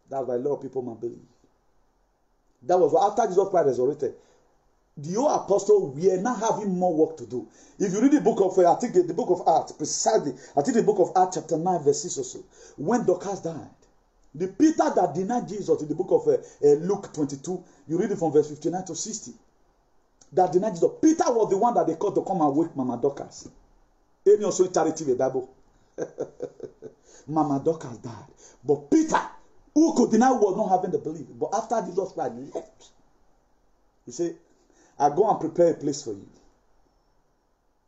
That's why a lot of people might believe. That was after Jesus Christ resurrected. The old apostle were now having more work to do. If you read the book of, I think the book of Acts, precisely, I think the book of Acts chapter 9 verse 6 or so, when Dorcas died, the Peter that denied Jesus in the book of Luke 22, you read it from verse 59 to 60, that denied Jesus. Peter was the one that they called to come and wake Mama Dorcas. Any also charity the Bible. Mama Dorcas died. But Peter, who could deny, was not having the belief. But after Jesus Christ left, he said, I go and prepare a place for you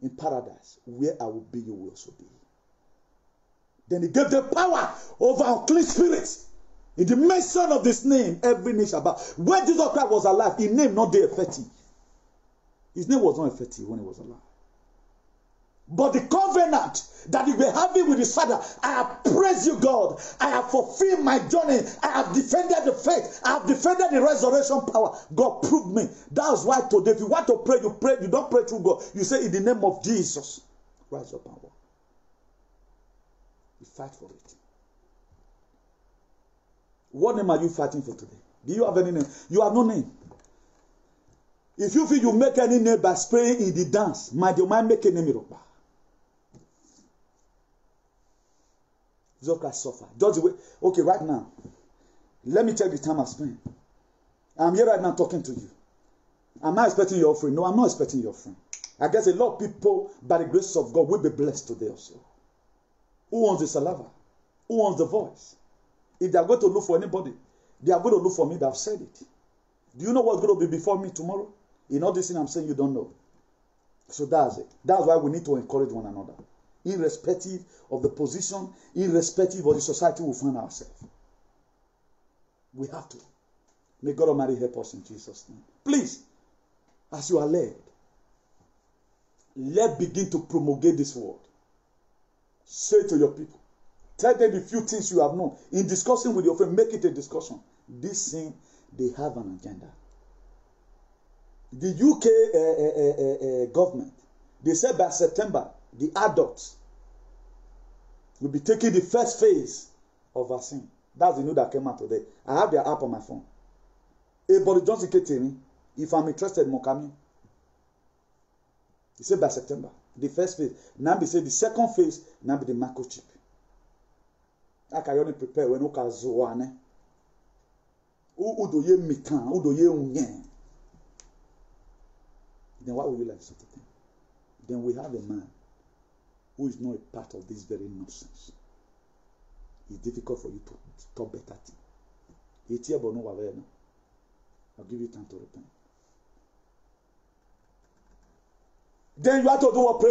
in paradise. Where I will be, you will also be. Then he gave them power over unclean spirits. In the mention of this name, every knee shall bow. When Jesus Christ was alive, his name not there effective. His name was not effective when he was alive. But the covenant that you were having with his father. I have praised you, God. I have fulfilled my journey. I have defended the faith. I have defended the resurrection power. God proved me. That's why today, if you want to pray, you pray. You don't pray through God. You say, in the name of Jesus, rise up and walk. You fight for it. What name are you fighting for today? Do you have any name? You have no name. If you feel you make any name by spraying in the dance, might you mind make a name? Jesus Christ suffer. Just the way. Okay, right now, let me check the time I spent. I'm here right now talking to you. Am I expecting your offering? No, I'm not expecting your offering. I guess a lot of people, by the grace of God, will be blessed today also. Who wants the saliva? Who wants the voice? If they are going to look for anybody, they are going to look for me that have said it. Do you know what's going to be before me tomorrow? In all this thing I'm saying, you don't know. So that's it. That's why we need to encourage one another. Irrespective of the position, irrespective of the society we find ourselves. We have to. May God Almighty help us in Jesus' name. Please, as you are led, let's begin to promulgate this word. Say to your people, tell them the few things you have known. In discussing with your friend, make it a discussion. This thing, they have an agenda. The UK government, they said by September, the adults will be taking the first phase of vaccine. That's the news that came out today. I have their app on my phone. Boris Johnson came to me, if I'm interested, Mokami. He said by September, the first phase. Now they say the second phase, now be the microchip. I can only prepare when you can zoane. Udoye mikan, udoye unyen. Then why would you like such a thing? Then we have a man who is not a part of this very nonsense. It's difficult for you to talk better thing. I'll give you time to repent. Then you have to do what?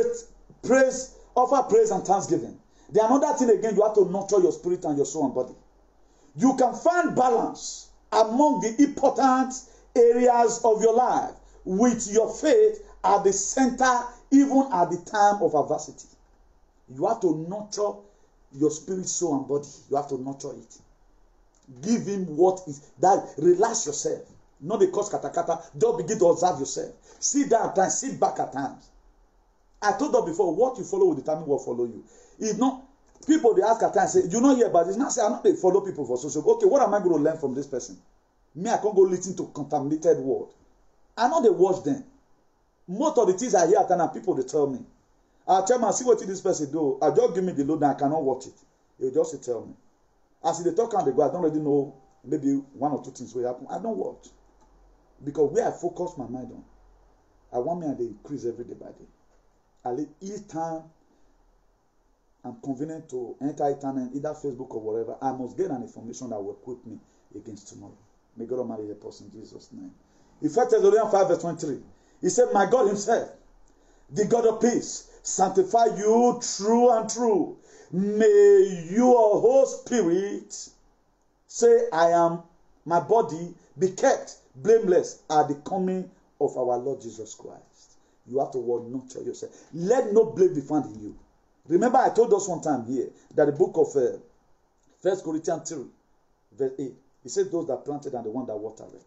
Praise, offer praise and thanksgiving. Then another thing again, you have to nurture your spirit and your soul and body. You can find balance among the important areas of your life with your faith at the center, even at the time of adversity. You have to nurture your spirit, soul, and body. You have to nurture it. Give him what is that. Relax yourself. Not because katakata. Just begin to observe yourself. Sit down at times. Sit back at times. I told you before, what you follow will determine what follow you. It's not people they ask at times, say, you not hear about this. Now say, I know they follow people for social. Okay, what am I going to learn from this person? Me, I can't go listen to contaminated word. I know they watch them. Most of the things I hear at times, people they tell me. I'll tell me, see what this person do. I'll just give me the load and I cannot watch it. He'll just tell me. As they talk and they go, I don't really know maybe one or two things will happen. I don't watch. Because where I focus my mind on, I want me and they increase every day by day. Each time I'm convenient to enter internet, either Facebook or whatever, I must get an information that will equip me against tomorrow. May God Almighty help us in Jesus' name. In 1 Thessalonians 5 verse 23, he said, my God himself, the God of peace, sanctify you true and true. May your whole spirit, say, I am, my body, be kept blameless at the coming of our Lord Jesus Christ. You have to nurture yourself. Let no blame be found in you. Remember, I told us one time here that the book of 1 Corinthians 3, verse 8, it says those that planted and the one that watered it.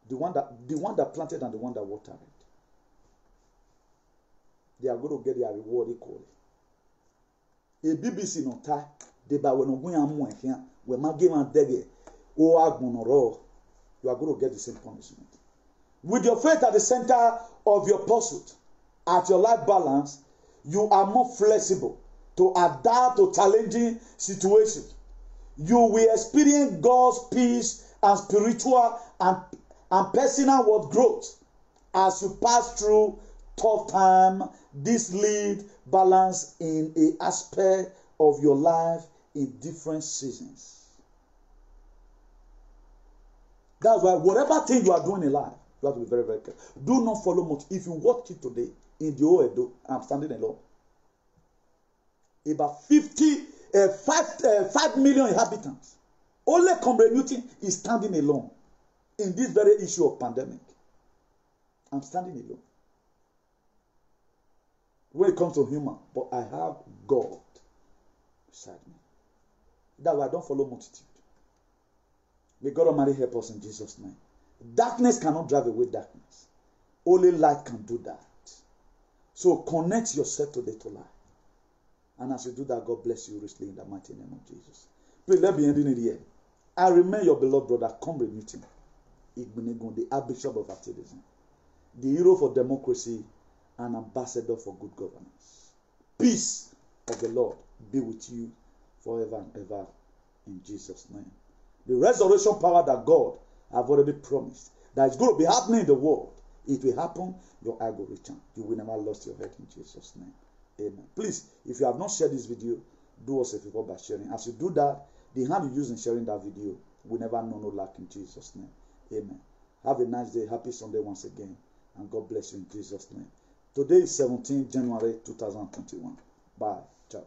The one that planted and the one that watered it. They are going to get their reward equally. A BBC no ta de ba we no gun amu ehia we ma game and dege o agbonoro. You are going to get the same punishment. With your faith at the center of your pursuit, at your life balance, you are more flexible to adapt to challenging situations. You will experience God's peace and spiritual and personal world growth as you pass through tough time. This lead balance in an aspect of your life in different seasons. That's why whatever thing you are doing in life, you have to be very, very careful. Do not follow much. If you watch it today, in the Oedo, I'm standing alone. About 5 million inhabitants. Only Comrenuti is standing alone in this very issue of pandemic. I'm standing alone. When it comes to human, but I have God beside me. That way I don't follow multitude. May God Almighty help us in Jesus' name. Darkness cannot drive away darkness. Only light can do that. So connect yourself today to light. And as you do that, God bless you richly in the mighty name of Jesus. Please, let me end it here. I remain your beloved brother, Comrade Newton Igbinigun, the Archbishop of Activism, the hero for democracy and ambassador for good governance. Peace of the Lord be with you forever and ever in Jesus' name. The resurrection power that God have already promised, that is going to be happening in the world, it will happen, your eye will return. You will never lose your head in Jesus' name. Amen. Please, if you have not shared this video, do us a favor by sharing. As you do that, the hand you use in sharing that video will never know no lack in Jesus' name. Amen. Have a nice day. Happy Sunday once again. And God bless you in Jesus' name. Today is 17 January 2021. Bye. Ciao.